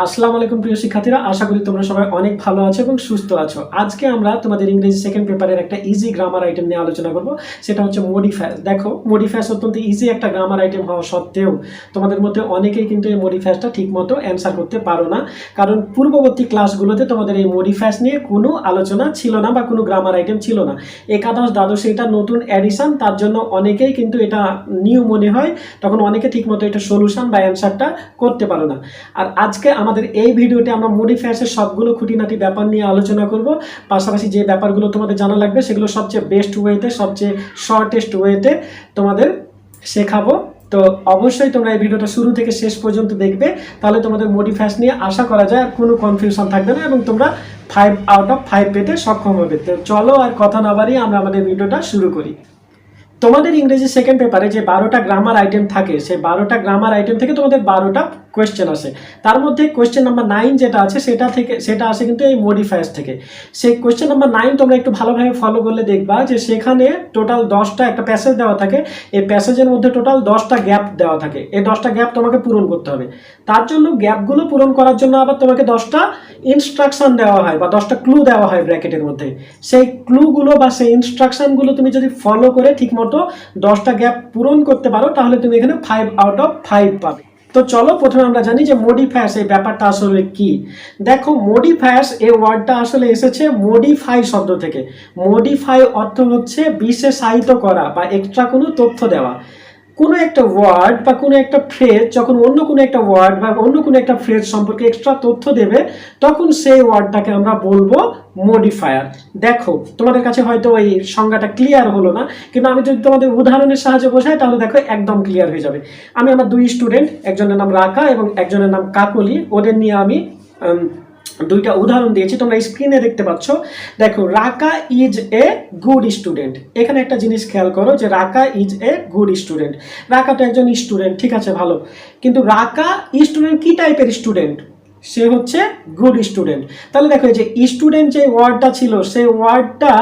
আসসালামু আলাইকুম প্রিয় শিক্ষার্থীরা, আশা করি তোমরা সবাই অনেক ভালো আছো এবং সুস্থ আছো। আজকে আমরা তোমাদের ইংরেজি সেকেন্ড পেপারের একটা ইজি গ্রামার আইটেম নিয়ে আলোচনা করব, সেটা হচ্ছে মডিফায়ার। দেখো, মডিফায়ার অত্যন্ত ইজি একটা গ্রামার আইটেম হওয়া সত্ত্বেও তোমাদের মধ্যে অনেকেই কিন্তু এই মডিফায়ারটা ঠিকমতো অ্যান্সার করতে পারো না, কারণ পূর্ববর্তী ক্লাসগুলোতে তোমাদের এই মডিফায়ার নিয়ে কোনো আলোচনা ছিল না বা কোনো গ্রামার আইটেম ছিল না। একাদশ দ্বাদশ এটা নতুন অ্যাডিশন, তার জন্য অনেকেই কিন্তু এটা নিউ মনে হয়, তখন অনেকে ঠিকমতো এটা সলিউশন বা অ্যান্সারটা করতে পারো না। আর আজকে আমাদের এই ভিডিওতে আমরা মডিফায়ার্সের সবগুলো খুঁটিনাটি ব্যাপার নিয়ে আলোচনা করব, পাশাপাশি যে ব্যাপারগুলো তোমাদের জানা লাগবে সেগুলো সবচেয়ে বেস্ট ওয়েতে, সবচেয়ে শর্টেস্ট ওয়েতে তোমাদের শেখাবো। তো অবশ্যই তোমরা এই ভিডিওটা শুরু থেকে শেষ পর্যন্ত দেখবে, তাহলে তোমাদের মডিফায়ার্স নিয়ে আশা করা যায় আর কোনো কনফিউশন থাকবে না এবং তোমরা 5 আউট অফ 5 পেতে সক্ষম হবে। তো চলো আর কথা না বাড়িয়ে আমরা আমাদের ভিডিওটা শুরু করি। তোমাদের ইংরেজি সেকেন্ড পেপারে যে 12টা গ্রামার আইটেম থাকে, সেই 12টা গ্রামার আইটেম থেকে তোমাদের 12টা কোয়েশ্চেন আসে। তার মধ্যে কোয়েশ্চেন নাম্বার 9 যেটা আছে সেটা আসে কিন্তু এই মডিফায়ার্স থেকে। সেই কোয়েশ্চেন নাম্বার 9 তোমরা একটু ভালোভাবে ফলো করলে দেখবা যে সেখানে টোটাল 10টা একটা প্যাসেজ দেওয়া থাকে। এই প্যাসেজের মধ্যে টোটাল 10টা গ্যাপ দেওয়া থাকে। এই 10টা গ্যাপ তোমাকে পূরণ করতে হবে। তার জন্য গ্যাপগুলো পূরণ করার জন্য আবার তোমাকে 10টা ইনস্ট্রাকশন দেওয়া হয় বা 10টা ক্লু দেওয়া হয় ব্র্যাকেটের মধ্যে। সেই ক্লুগুলো বা সেই ইনস্ট্রাকশনগুলো তুমি যদি ফলো করে ঠিকমতো 10টা গ্যাপ পূরণ করতে পারো, তাহলে তুমি এখানে 5 আউট অফ 5 পাবে। তো চলো প্রথমে আমরা জানি যে মডিফায়ার্স এই ব্যাপারটা আসলে কি। দেখো, মডিফায়ার্স এই ওয়ার্ডটা আসলে এসেছে মডিফাই শব্দ থেকে। মডিফাই অর্থ হচ্ছে বিশেষায়িত করা বা এক্সট্রা কোনো তথ্য দেওয়া। কোনো একটা ওয়ার্ড বা কোনো একটা ফ্রেজ যখন অন্য কোনো একটা ওয়ার্ড বা অন্য কোনো একটা ফ্রেজ সম্পর্কে এক্সট্রা তথ্য দেবে, তখন সেই ওয়ার্ডটাকে আমরা বলবো মডিফায়ার। দেখো, তোমাদের কাছে হয়তো ওই সংজ্ঞাটা ক্লিয়ার হলো না, কিন্তু আমি যদি তোমাদের উদাহরণের সাহায্যে বোঝাই তাহলে দেখো একদম ক্লিয়ার হয়ে যাবে। আমি আমার দুই স্টুডেন্ট, একজনের নাম রাকা এবং একজনের নাম কাকলি, ওদের নিয়ে আমি দুইটা উদাহরণ দিয়েছি, তোমরা স্ক্রিনে দেখতে পাচ্ছ। দেখো, রাকা ইজ এ গুড স্টুডেন্ট। এখানে একটা জিনিস খেয়াল করো যে রাকা ইজ এ গুড স্টুডেন্ট। রাকা তো একজন স্টুডেন্ট, ঠিক আছে, ভালো, কিন্তু রাকা স্টুডেন্ট কি টাইপের স্টুডেন্ট? সে হচ্ছে গুড স্টুডেন্ট। তাহলে দেখো, এই যে স্টুডেন্ট যে ওয়ার্ডটা ছিল, সেই ওয়ার্ডটা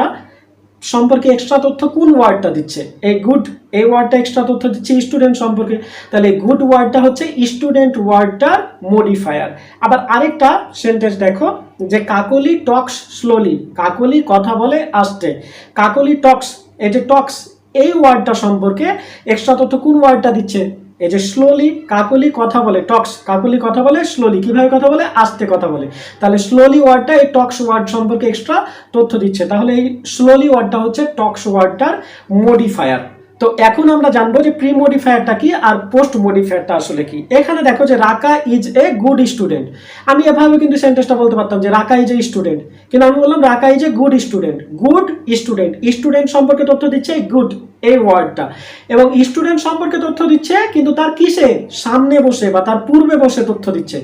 সম্পর্কে এক্সট্রা তথ্য কোন ওয়ার্ডটা দিচ্ছে? এই গুড, এই ওয়ার্ডটা এক্সট্রা তথ্য দিচ্ছে স্টুডেন্ট সম্পর্কে। তাহলে গুড ওয়ার্ডটা হচ্ছে স্টুডেন্ট ওয়ার্ডটার মডিফায়ার। আবার আরেকটা সেন্টেন্স দেখো, যে কাকলি টক্স স্লোলি। কাকলি কথা বলে আস্তে। কাকলি টক্স, এই যে টক্স এই ওয়ার্ডটা সম্পর্কে এক্সট্রা তথ্য কোন ওয়ার্ডটা দিচ্ছে? এই যে স্লোলি, কাকলি কথা বলে, টক্স, কাকলি কথা বলে স্লোলি। কিভাবে কথা বলে? আস্তে কথা বলে। তাহলে স্লোলি ওয়ার্ডটা এই টক্স ওয়ার্ড সম্পর্কে এক্সট্রা তথ্য দিচ্ছে। তাহলে এই স্লোলি ওয়ার্ডটা হচ্ছে টক্স ওয়ার্ডটার মডিফায়ার। তো এখন আমরা জানবো যে প্রি মডিফায়ারটা কি আর পোস্ট মডিফায়ারটা আসলে কি। এখানে দেখো যে রাকা ইজ এ গুড স্টুডেন্ট। আমি এভাবে কিন্তু সেন্টেন্সটা বলতে পারতাম যে রাকা ইজ এ স্টুডেন্ট, কিন্তু আমি বললাম রাকা is a good student. Good student, student সম্পর্কে তথ্য দিচ্ছে গুড এই ওয়ার্ডটা, এবং স্টুডেন্ট সম্পর্কে তথ্য দিচ্ছে কিন্তু তার কিসে? সামনে বসে বা তার পূর্বে বসে তথ্য দিচ্ছে।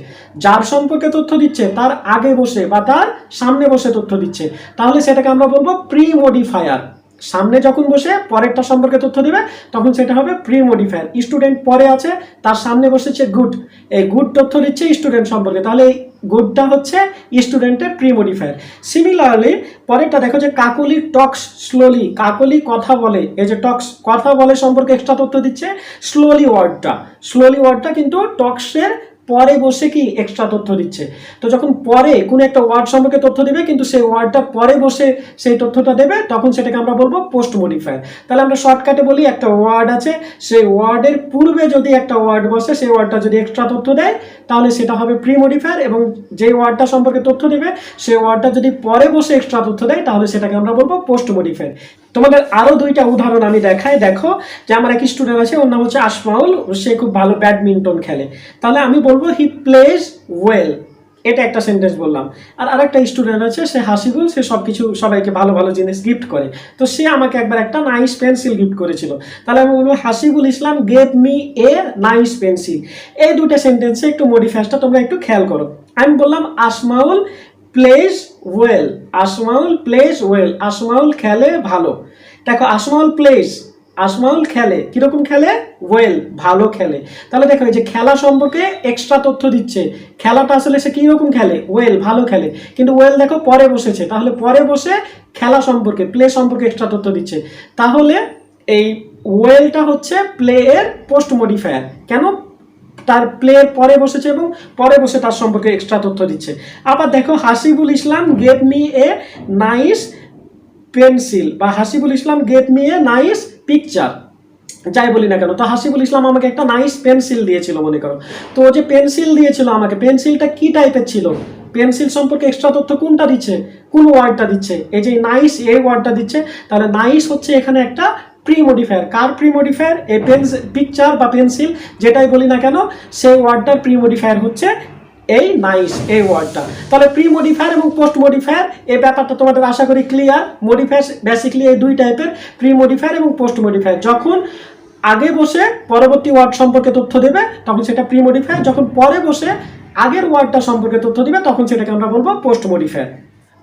যার সম্পর্কে তথ্য দিচ্ছে তার আগে বসে বা তার সামনে বসে তথ্য দিচ্ছে, তাহলে সেটাকে আমরা বলবো প্রি মডিফায়ার। সামনে যখন বসে পরেরটা সম্পর্কে তথ্য দেবে তখন সেটা হবে প্রি মডিফায়ার। স্টুডেন্ট পরে আছে, তার সামনে বসেছে গুড, এই গুড তথ্য দিচ্ছে স্টুডেন্ট সম্পর্কে, তাহলে এই গুডটা হচ্ছে স্টুডেন্টের প্রি মডিফায়ার। সিমিলারলি পরেরটা দেখো যে কাকলি টক্স স্লোলি। কাকলি কথা বলে, এই যে টক্স কথা বলে সম্পর্কে এক্সট্রা তথ্য দিচ্ছে স্লোলি ওয়ার্ডটা। স্লোলি ওয়ার্ডটা কিন্তু টক্সের পরে বসে কি এক্সট্রা তথ্য দিচ্ছে। তো যখন পরে কোনো একটা ওয়ার্ড সম্পর্কে তথ্য দিবে কিন্তু সেই ওয়ার্ডটা পরে বসে সেই তথ্যটা দেবে, তখন সেটাকে আমরা বলবো পোস্ট মডিফায়ার। তাহলে আমরা শর্টকাটে বলি, একটা ওয়ার্ড আছে, সেই ওয়ার্ডের পূর্বে যদি একটা ওয়ার্ড বসে, সেই ওয়ার্ডটা যদি এক্সট্রা তথ্য দেয় তাহলে সেটা হবে প্রি মডিফায়ার, এবং যে ওয়ার্ডটা সম্পর্কে তথ্য দেবে সেই ওয়ার্ডটা যদি পরে বসে এক্সট্রা তথ্য দেয় তাহলে সেটাকে আমরা বলবো পোস্ট মডিফায়ার। তোমাদের আরো দুইটা উদাহরণ আমি দেখাই। দেখো যে আমার এক স্টুডেন্ট আছে, ওর নাম হচ্ছে আসমাউল, সে খুব ভালো ব্যাডমিন্টন খেলে। তাহলে আমি বলবো হি প্লেজ ওয়েল, এটা একটা সেন্টেন্স বললাম। আর আরেকটা স্টুডেন্ট আছে, সে হাসিবুল, সে সবকিছু সবাইকে ভালো ভালো জিনিস গিফট করে। তো সে আমাকে একবার একটা নাইস পেন্সিল গিফট করেছিল। তাহলে আমি বলবো Hasibul Islam gave me a nice pencil. এই দুইটা সেন্টেন্সে একটু মডিফায়ারটা তোমরা একটু খেয়াল করো। আমি বললাম Asmaul plays well. Asmaul plays well, Asmaul খেলে ভালো। দেখো, আসমাউল প্লেজ, আসমাউল খেলে, কিরকম খেলে? ওয়েল, ভালো খেলে। তাহলে দেখো এই যে খেলা সম্পর্কে এক্সট্রা তথ্য দিচ্ছে। খেলাটা আসলে সে কিরকম খেলে? ওয়েল, ভালো খেলে, কিন্তু ওয়েল দেখো পরে বসেছে, তাহলে পরে বসে খেলা সম্পর্কে, প্লে সম্পর্কে এক্সট্রা তথ্য দিচ্ছে। তাহলে এই ওয়েলটা হচ্ছে প্লে এর পোস্ট মডিফায়ার। কেন? তার প্লের পরে বসেছে এবং পরে বসে তার সম্পর্কে এক্সট্রা তথ্য দিচ্ছে। আবার দেখো Hasibul Islam gave me a nice pencil, বা Hasibul Islam gave me a nice picture, যাই বলি না কেন, তো হাসিবুল ইসলাম আমাকে একটা নাইস পেন্সিল দিয়েছিল মনে করো। তো যে পেন্সিল দিয়েছিল আমাকে, পেন্সিলটা কি টাইপের ছিল, পেন্সিল সম্পর্কে এক্সট্রা তথ্য কোনটা দিচ্ছে, কোন ওয়ার্ডটা দিচ্ছে, এই যে নাইস এই ওয়ার্ডটা দিচ্ছে। তাহলে নাইস হচ্ছে এখানে একটা প্রি মডিফায়ার। কার প্রি মডিফায়ার? এই পিকচার বা পেন্সিল যেটাই বলি না কেন সেই ওয়ার্ডটার প্রি মডিফায়ার হচ্ছে এই নাইস এই ওয়ার্ডটা। তাহলে প্রি মডিফায়ার এবং পোস্ট মডিফায়ার এই ব্যাপারটা তোমাদের আশা করি ক্লিয়ার। মডিফায়ার বেসিক্যালি এই দুই টাইপের, প্রি মডিফায়ার এবং পোস্ট মডিফায়ার। যখন আগে বসে পরবর্তী ওয়ার্ড সম্পর্কে তথ্য দেবে তখন সেটা প্রি মডিফায়ার, যখন পরে বসে আগের ওয়ার্ডটা সম্পর্কে তথ্য দিবে তখন সেটাকে আমরা বলবো পোস্ট মডিফায়ার।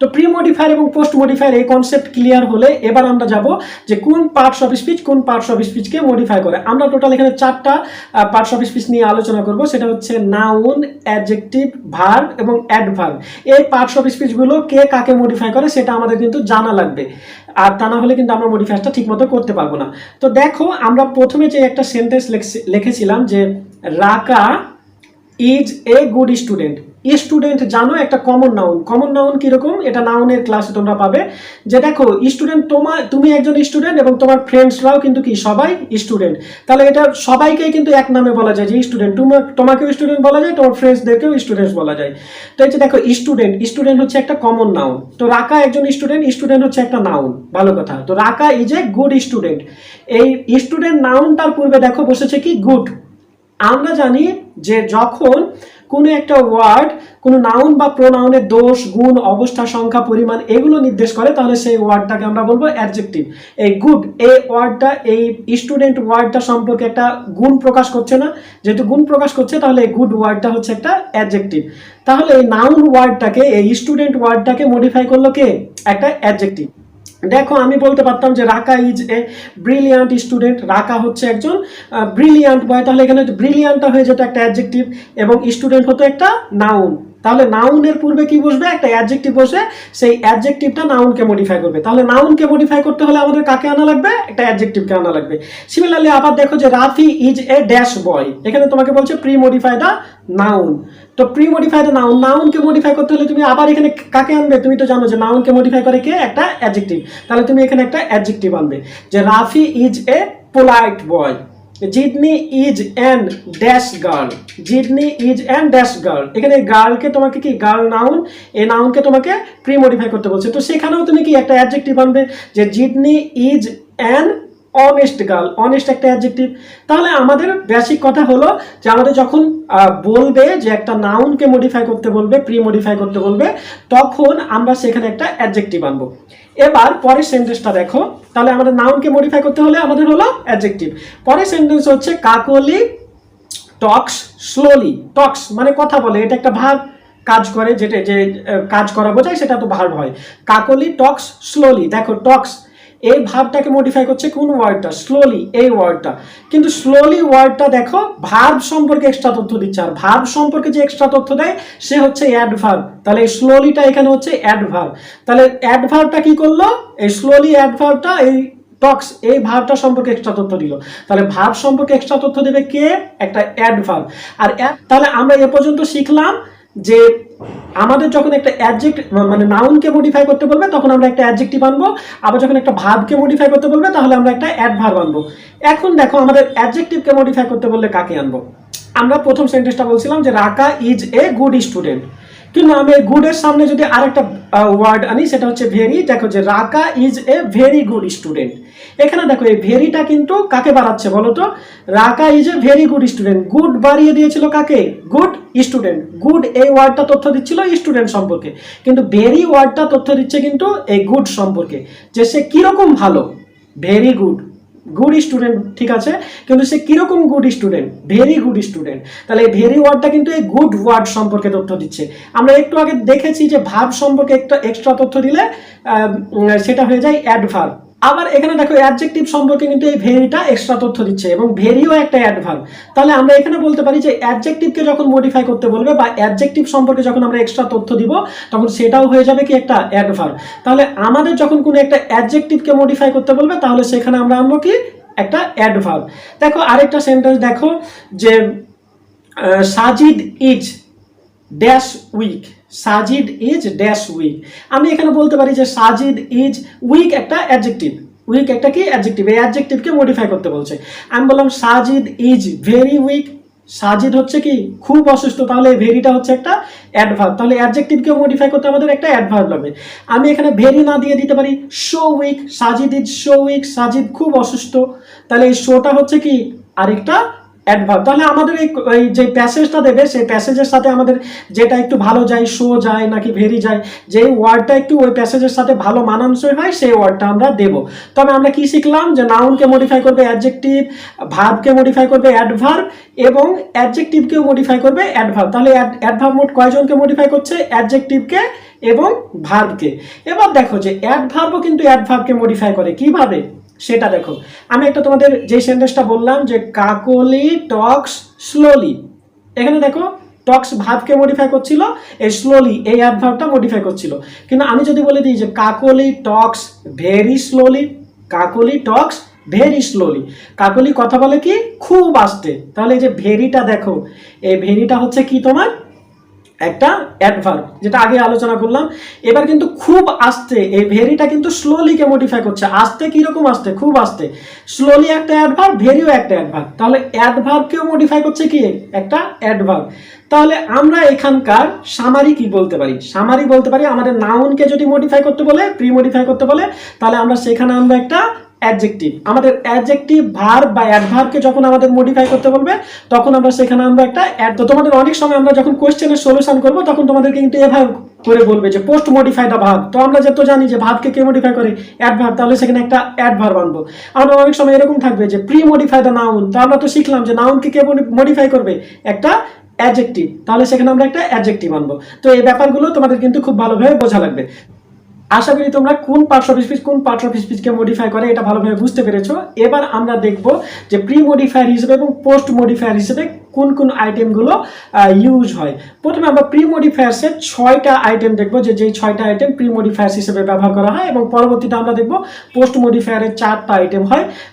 তো প্রি মডিফায়ার এবং পোস্ট মডিফায়ার এই কনসেপ্ট ক্লিয়ার হলে এবার আমরা যাব যে কোন পার্টস অফ স্পিচ কোন পার্টস অফ স্পিচকে মডিফাই করে। আমরা টোটাল এখানে 4টা পার্টস অফ স্পিচ নিয়ে আলোচনা করব, সেটা হচ্ছে নাউন, অ্যাডজেক্টিভ, ভার্ব এবং অ্যাডভার্ব। এই পার্টস অফ স্পিচগুলো কে কাকে মডিফাই করে সেটা আমাদের কিন্তু জানা লাগবে, আর তা না হলে কিন্তু আমরা মডিফাইটা ঠিকমতো করতে পারবো না। তো দেখো আমরা প্রথমে যে একটা সেন্টেন্স লিখেছিলাম যে রাকা is a good student. Student জানো একটা কমন নাউন। কমন নাউন কিরকম, এটা নাউনের ক্লাসে তোমরা পাবে। যে দেখো স্টুডেন্ট, তুমি একজন স্টুডেন্ট এবং তোমার ফ্রেন্ডসরাও কিন্তু কি সবাই স্টুডেন্ট। তাহলে এটা সবাইকেই কিন্তু এক নামে বলা যায় যে স্টুডেন্ট। তোমাকেও স্টুডেন্ট বলা যায়, তোমার ফ্রেন্ডসদেরকেও স্টুডেন্টস বলা যায়। তো এই যে দেখো স্টুডেন্ট, স্টুডেন্ট হচ্ছে একটা কমন নাউন। তো রাকা একজন স্টুডেন্ট, স্টুডেন্ট হচ্ছে একটা নাউন, ভালো কথা। তো রাকা ইজ এ গুড স্টুডেন্ট, এই স্টুডেন্ট নাউনটার পূর্বে দেখো বসেছে কি গুড। আমরা জানি যে যখন কোনো একটা ওয়ার্ড কোনো নাউন বা প্রোনাউনের দোষ, গুণ, অবস্থা, সংখ্যা, পরিমাণ এগুলো নির্দেশ করে তাহলে সেই ওয়ার্ডটাকে আমরা বলবো অ্যাডজেক্টিভ। এই গুড এই ওয়ার্ডটা এই স্টুডেন্ট ওয়ার্ডটা সম্পর্কে একটা গুণ প্রকাশ করছে না, যেহেতু গুণ প্রকাশ করছে তাহলে এই গুড ওয়ার্ডটা হচ্ছে একটা অ্যাডজেক্টিভ। তাহলে এই নাউন ওয়ার্ডটাকে এই স্টুডেন্ট ওয়ার্ডটাকে মডিফাই করলো কে? একটা অ্যাডজেক্টিভ। দেখো আমি বলতে পারতাম যে রাকা ইজ এ ব্রিলিয়ান্ট স্টুডেন্ট, রাকা হচ্ছে একজন ব্রিলিয়ান্ট বয়, তাহলে এখানে ব্রিলিয়ান্টটা হয়ে যেত একটা অ্যাডজেক্টিভ এবং স্টুডেন্ট হতো একটা নাউন। তাহলে নাউনের পূর্বে কি বসবে? একটা অ্যাডজেক্টিভ বসে, সেই অ্যাডজেক্টিভটা নাউনকে মডিফাই করবে। তাহলে নাউনকে মডিফাই করতে হলে আমাদের কাকে আনা লাগবে? একটা অ্যাডজেক্টিভকে আনা লাগবে। সিমিলারলি আবার দেখো যে Rafi is a dash boy, এখানে তোমাকে বলছে প্রি মডিফাই দা নাউন। তো প্রি মডিফাই দা নাউন, নাউনকে মডিফাই করতে হলে তুমি আবার এখানে কাকে আনবে? তুমি তো জানো যে নাউনকে মডিফাই করে কে? একটা অ্যাডজেক্টিভ। তাহলে তুমি এখানে একটা অ্যাডজেক্টিভ আনবে যে Rafi is a polite boy, Zidni is an dash girl, Zidni is an dash girl. এখানে গার্লকে তোমাকে কি গার্ল নাউন, এই নাউনকে তোমাকে প্রি মডিফাই করতে বলছে। তো সেখানেও তুমি কি একটা অ্যাডজেক্টিভ আনবে যে Zidni is an honest girl, honest একটা অ্যাডজেক্টিভ। তাহলে আমাদের বেসিক কথা হলো যে আমাদের যখন বলবে যে একটা নাউনকে মডিফাই করতে বলবে, প্রি মডিফাই করতে বলবে, তখন আমরা সেখানে একটা অ্যাডজেক্টিভ আনবো। এবার পরের সেন্টেন্সটা দেখো, তাহলে আমাদের নাউনকে মডিফাই করতে হলে আমাদের হলো অ্যাডজেক্টিভ। পরের সেন্টেন্স হচ্ছে কাকলি টক্স স্লোলি। টক্স মানে কথা বলে, এটা একটা ভার্ব, কাজ করে, যেটা যে কাজ করা বোঝায় সেটা তো ভার্ব হয়। কাকলি টক্স স্লোলি, দেখো টক্স এই ভার্বটাকে মডিফাই করছে কোন ওয়ার্ডটা? স্লোলি এই ওয়ার্ডটা। কিন্তু স্লোলি ওয়ার্ডটা দেখো ভার্ব সম্পর্কে এক্সট্রা তথ্য দিচ্ছে, আর ভার্ব সম্পর্কে যে এক্সট্রা তথ্য দেয় সে হচ্ছে অ্যাডভার্ব। তাহলে এই স্লোলিটা এখানে হচ্ছে অ্যাডভার্ব। তাহলে অ্যাডভার্বটা কি করলো? এই স্লোলি অ্যাডভার্বটা এই টক্স এই ভার্বটা সম্পর্কে এক্সট্রা তথ্য দিল। তাহলে ভার্ব সম্পর্কে এক্সট্রা তথ্য দেবে কে? একটা অ্যাডভার্ব। আর তাহলে আমরা এ পর্যন্ত শিখলাম যে আমাদের যখন একটা অ্যাডজেক্টিভ মানে নাউনকে মডিফাই করতে বলবে তখন আমরা একটা অ্যাডজেক্টিভ আনবো, আবার যখন একটা ভার্বকে মডিফাই করতে বলবে তাহলে আমরা একটা অ্যাডভার্ব আনবো। এখন দেখো আমাদের অ্যাডজেক্টিভকে মডিফাই করতে বললে কাকে আনবো? আমরা প্রথম সেন্টেন্সটা বলছিলাম যে রাকা ইজ এ গুড স্টুডেন্ট, কিন্তু আমি গুডের সামনে যদি আরেকটা ওয়ার্ড আনি সেটা হচ্ছে ভেরি। দেখো যে রাকা is a very good student, এখানে দেখো এই ভেরিটা কিন্তু কাকে বাড়াচ্ছে বলো তো? রাকা is a very good student, good বাড়িয়ে দিয়েছিল কাকে? Good student. গুড এই ওয়ার্ডটা তথ্য দিচ্ছিল স্টুডেন্ট সম্পর্কে, কিন্তু ভেরি ওয়ার্ডটা তথ্য দিচ্ছে কিন্তু এই গুড সম্পর্কে, যে সে কিরকম ভালো। ভেরি গুড, গুড স্টুডেন্ট ঠিক আছে, কিন্তু সে কিরকম good student? Very good student. তাহলে এই ভেরি ওয়ার্ডটা কিন্তু এই গুড ওয়ার্ড সম্পর্কে তথ্য দিচ্ছে। আমরা একটু আগে দেখেছি যে ভার্ব সম্পর্কে একটা এক্সট্রা তথ্য দিলে সেটা হয়ে যায় অ্যাডভার্ব। আবার এখানে দেখো অ্যাডজেক্টিভ সম্পর্কে কিন্তু এই ভেরিটা এক্সট্রা তথ্য দিচ্ছে এবং ভেরিও একটা অ্যাডভার্ব। তাহলে আমরা এখানে বলতে পারি যে অ্যাডজেক্টিভকে যখন মডিফাই করতে বলবে বা অ্যাডজেক্টিভ সম্পর্কে যখন আমরা এক্সট্রা তথ্য দিব তখন সেটাও হয়ে যাবে কি একটা অ্যাডভার্ব। তাহলে আমাদের যখন কোনো একটা অ্যাডজেক্টিভকে মডিফাই করতে বলবে তাহলে সেখানে আমরা আনবো কি? একটা অ্যাডভার্ব। দেখো আরেকটা সেন্টেন্স দেখো যে Sajid is dash weak, Sajid is dash weak. আমি এখানে বলতে পারি যে সাজিদ ইজ উইক একটা অ্যাডজেক্টিভ, উইক একটা কি অ্যাডজেক্টিভ, এই অ্যাডজেক্টিভকে মডিফাই করতে বলছে। আমি বললাম Sajid is very weak, Sajid হচ্ছে কি খুব অসুস্থ, তাহলে ভেরিটা হচ্ছে একটা অ্যাডভার্ব, তাহলে অ্যাডজেক্টিভকে মডিফাই করতে আমাদের একটা অ্যাডভার্ব লাগবে। আমি এখানে ভেরি না দিয়ে দিতে পারি so weak, Sajid is so weak, সাজিদ খুব অসুস্থ, তাহলে এই শোটা হচ্ছে কি আরেকটা অ্যাডভার্ব। তাহলে আমাদের এই যে প্যাসেজটা দেবে সেই প্যাসেজের সাথে আমাদের যেটা একটু ভালো যায়, শো যায় নাকি ভেরি যায়, যে ওয়ার্ডটা একটু ওই প্যাসেজের সাথে ভালো মানানসই হয় সেই ওয়ার্ডটা আমরা দেব। তবে আমরা কি শিখলাম যে নাউনকে মডিফাই করবে অ্যাডজেক্টিভ, ভার্বকে মডিফাই করবে অ্যাডভার্ব এবং অ্যাডজেক্টিভকেও মডিফাই করবে অ্যাডভার্ব। তাহলে অ্যাডভার্ব মোট কয়জনকে মডিফাই করছে? অ্যাডজেক্টিভকে এবং ভার্বকে। এবার দেখো যে অ্যাডভার্বও কিন্তু অ্যাডভার্বকে মডিফাই করে, কিভাবে সেটা দেখো। আমি একটা তোমাদের যে সেন্টেন্সটা বললাম যে কাকলি টক্স স্লোলি, এখানে দেখো টক্স ভার্বকে মডিফাই করছিল, এই স্লোলি এই অ্যাডভার্বটা মডিফাই করছিল। কিন্তু আমি যদি বলে দিই যে কাকলি টক্স ভেরি স্লোলি, কাকলি টক্স ভেরি স্লোলি, কাকলি কথা বলে কি খুব আস্তে, তাহলে এই যে ভেরিটা দেখো, এই ভেরিটা হচ্ছে কি তোমার একটা অ্যাডভার্ব, যেটা আগে আলোচনা করলাম। এবার কিন্তু খুব আস্তে, এই ভেরিটা কিন্তু স্লোলিকে মডিফাই করছে। আস্তে কিরকম আস্তে? খুব আস্তে। স্লোলি একটা অ্যাডভার্ব, ভেরিও একটা অ্যাডভার্ব, তাহলে অ্যাডভার্বকেও মডিফাই করছে কি একটা অ্যাডভার্ব। তাহলে আমরা এখানকার সামারি কি বলতে পারি? সামারি বলতে পারি আমাদের নাউনকে যদি মডিফাই করতে বলে, প্রি মডিফাই করতে বলে, তাহলে আমরা সেখানে আনবো একটা অ্যাডজেক্টিভ। আমাদের অ্যাডজেক্টিভ ভার্ব বা অ্যাডভার্বকে যখন আমাদের মডিফাই করতে বলবে তখন আমরা সেখানে আনবো একটা অ্যাড। তো তোমাদের অনেক সময় আমরা যখন কোশ্চেনের সলিউশন করব তখন তোমাদেরকে কিন্তু এভাবে করে বলবে যে পোস্ট মডিফাই দা ভার্ব। তো আমরা যেহেতু জানি যে ভার্বকে কে মডিফাই করে? অ্যাডভার্ব, তাহলে সেখানে একটা অ্যাডভার্ব আনবো। আমরা অনেক সময় এরকম থাকবে যে প্রি মডিফাই দা নাউন, তো আমরা তো শিখলাম যে নাউনকে কে মডিফাই করবে? একটা অ্যাডজেক্টিভ, তাহলে সেখানে আমরা একটা অ্যাডজেক্টিভ আনবো। তো এই ব্যাপারগুলো তোমাদের কিন্তু খুব ভালোভাবে বোঝা লাগবে। আশা করি তোমরা কোন পার্টস অফ স্পিচ কোন পার্টস অফ স্পিচকে মডিফাই করে এটা ভালোভাবে বুঝতে পেরেছো। এবার আমরা দেখব যে প্রি মডিফায়ার হিসেবে এবং পোস্ট মডিফায়ার হিসেবে কোন কোন আইটেমগুলো ইউজ হয়। প্রথমে আমরা প্রি মডিফায়ার্সের 6টা আইটেম দেখবো, যে যেই 6টা আইটেম প্রি মডিফায়ার্স হিসেবে ব্যবহার করা হয়, এবং পরবর্তীতে আমরা দেখবো পোস্ট মডিফায়ারের 4টা আইটেম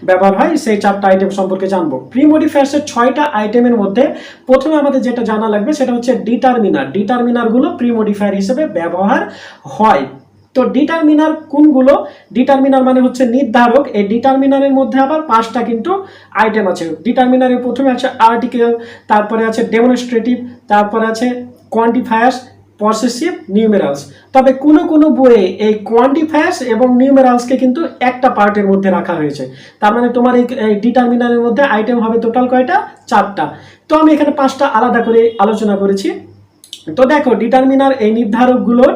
ব্যবহার হয়, সেই 4টা আইটেম সম্পর্কে জানবো। প্রি মডিফায়ার্সের 6টা আইটেমের মধ্যে প্রথমে আমাদের যেটা জানা লাগবে সেটা হচ্ছে ডিটারমিনার। ডিটারমিনারগুলো প্রি মডিফায়ার হিসেবে ব্যবহার হয়। তো ডিটারমিনার কোনগুলো? ডিটারমিনার মানে হচ্ছে নির্ধারক। এই ডিটারমিনারের মধ্যে আবার 5টা কিন্তু আইটেম আছে। ডিটারমিনারের প্রথমে আছে আর্টিকেল, তারপরে আছে ডেমনস্ট্রেটিভ, তারপরে আছে কোয়ান্টিফায়ার্স, পসেসিভ, নিউমেরালস। তবে কোনো কোনো বইয়ে এই কোয়ান্টিফায়ার্স এবং নিউমেরালসকে কিন্তু একটা পার্টের মধ্যে রাখা হয়েছে। তার মানে তোমার এই ডিটারমিনারের মধ্যে আইটেম হবে টোটাল কয়টা? 4টা। তো আমি এখানে 5টা আলাদা করে আলোচনা করেছি। তো দেখো ডিটারমিনার এই নির্ধারকগুলোর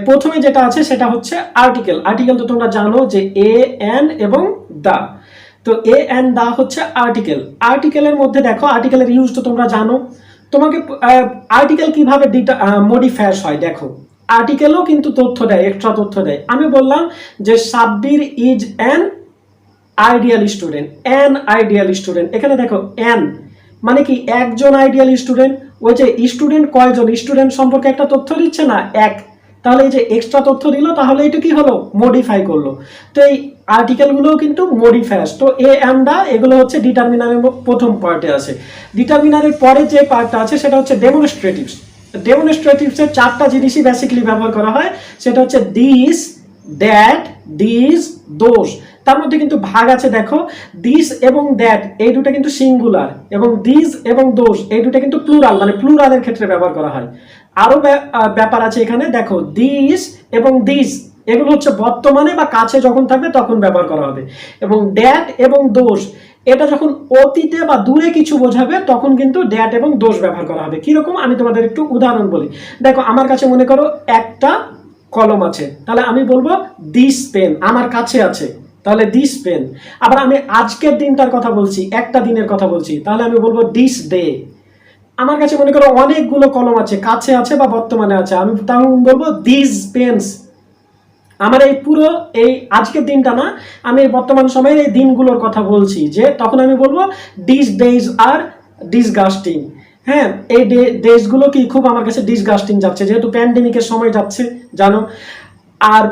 প্রথমে যেটা আছে সেটা হচ্ছে আর্টিকেল। আর্টিকেল তো তোমরা জানো যে এ এন এবং দা। তো এ এন দা হচ্ছে আর্টিকেল। আর্টিকেলের মধ্যে দেখো আর্টিকেলের ইউজ তো তোমরা জানো। তোমাকে আর্টিকেল কিভাবে মডিফায়ার্স হয় দেখো। আর্টিকেলও কিন্তু তথ্য দেয়, এক্সট্রা তথ্য দেয়। আমি বললাম যে Sabbir is an ideal student, an ideal student. এখানে দেখো অ্যান মানে কি একজন আইডিয়াল স্টুডেন্ট। ওই যে স্টুডেন্ট কয়জন, স্টুডেন্ট সম্পর্কে একটা তথ্য দিচ্ছে না, এক। তাহলে এই যে এক্সট্রা তথ্য দিল, তাহলে এটা কি হলো? মডিফাই করলো। তো এই আর্টিকেলগুলোও কিন্তু মডিফায়ার্স। তো এ এন্ড দা এগুলো হচ্ছে ডিটারমিনারের প্রথম পার্টে আছে। ডিটারমিনারের পরে যে পার্টটা আছে সেটা হচ্ছে ডেমনস্ট্রেটিভস। ডেমনস্ট্রেটিভসের 4টা জিনিসই বেসিক্যালি ব্যবহার করা হয়। সেটা হচ্ছে দিস, দ্যাট, দিস, দোজ। তার মধ্যে কিন্তু ভাগ আছে দেখো, দিস এবং দ্যাট এই দুটো কিন্তু সিঙ্গুলার, এবং দিস এবং দোজ এই দুটো কিন্তু প্লুরাল, মানে প্লুরালের ক্ষেত্রে ব্যবহার করা হয়। আরো ব্যাপার আছে এখানে দেখো, দিস এবং দিস এগুলো হচ্ছে বর্তমানে বা কাছে যখন থাকবে তখন ব্যবহার করা হবে, এবং দ্যাট এবং দোজ এটা যখন অতীতে বা দূরে কিছু বোঝাবে তখন কিন্তু দ্যাট এবং দোজ ব্যবহার করা হবে। কিরকম আমি তোমাদের একটু উদাহরণ বলি। দেখো আমার কাছে মনে করো একটা কলম আছে, তাহলে আমি বলবো দিস পেন আমার কাছে আছে, তাহলে দিস পেন। আবার আমি আজকের দিনটার কথা বলছি, একটা দিনের কথা বলছি, তাহলে আমি বলবো দিস ডে। আমার কাছে মনে করো অনেকগুলো কলম আছে, কাছে আছে বা বর্তমানে আছে, আমি তখন বলবো দিস পেন্স। আমার এই পুরো এই আজকের দিনটা না, আমি বর্তমান সময়ের এই দিনগুলোর কথা বলছি, যে তখন আমি বলবো দিস ডেজ আর ডিসগাস্টিং। হ্যাঁ, এই ডেজগুলো কি খুব আমার কাছে ডিসগাস্টিং যাচ্ছে, যেহেতু প্যান্ডেমিকের সময় যাচ্ছে জানো। আর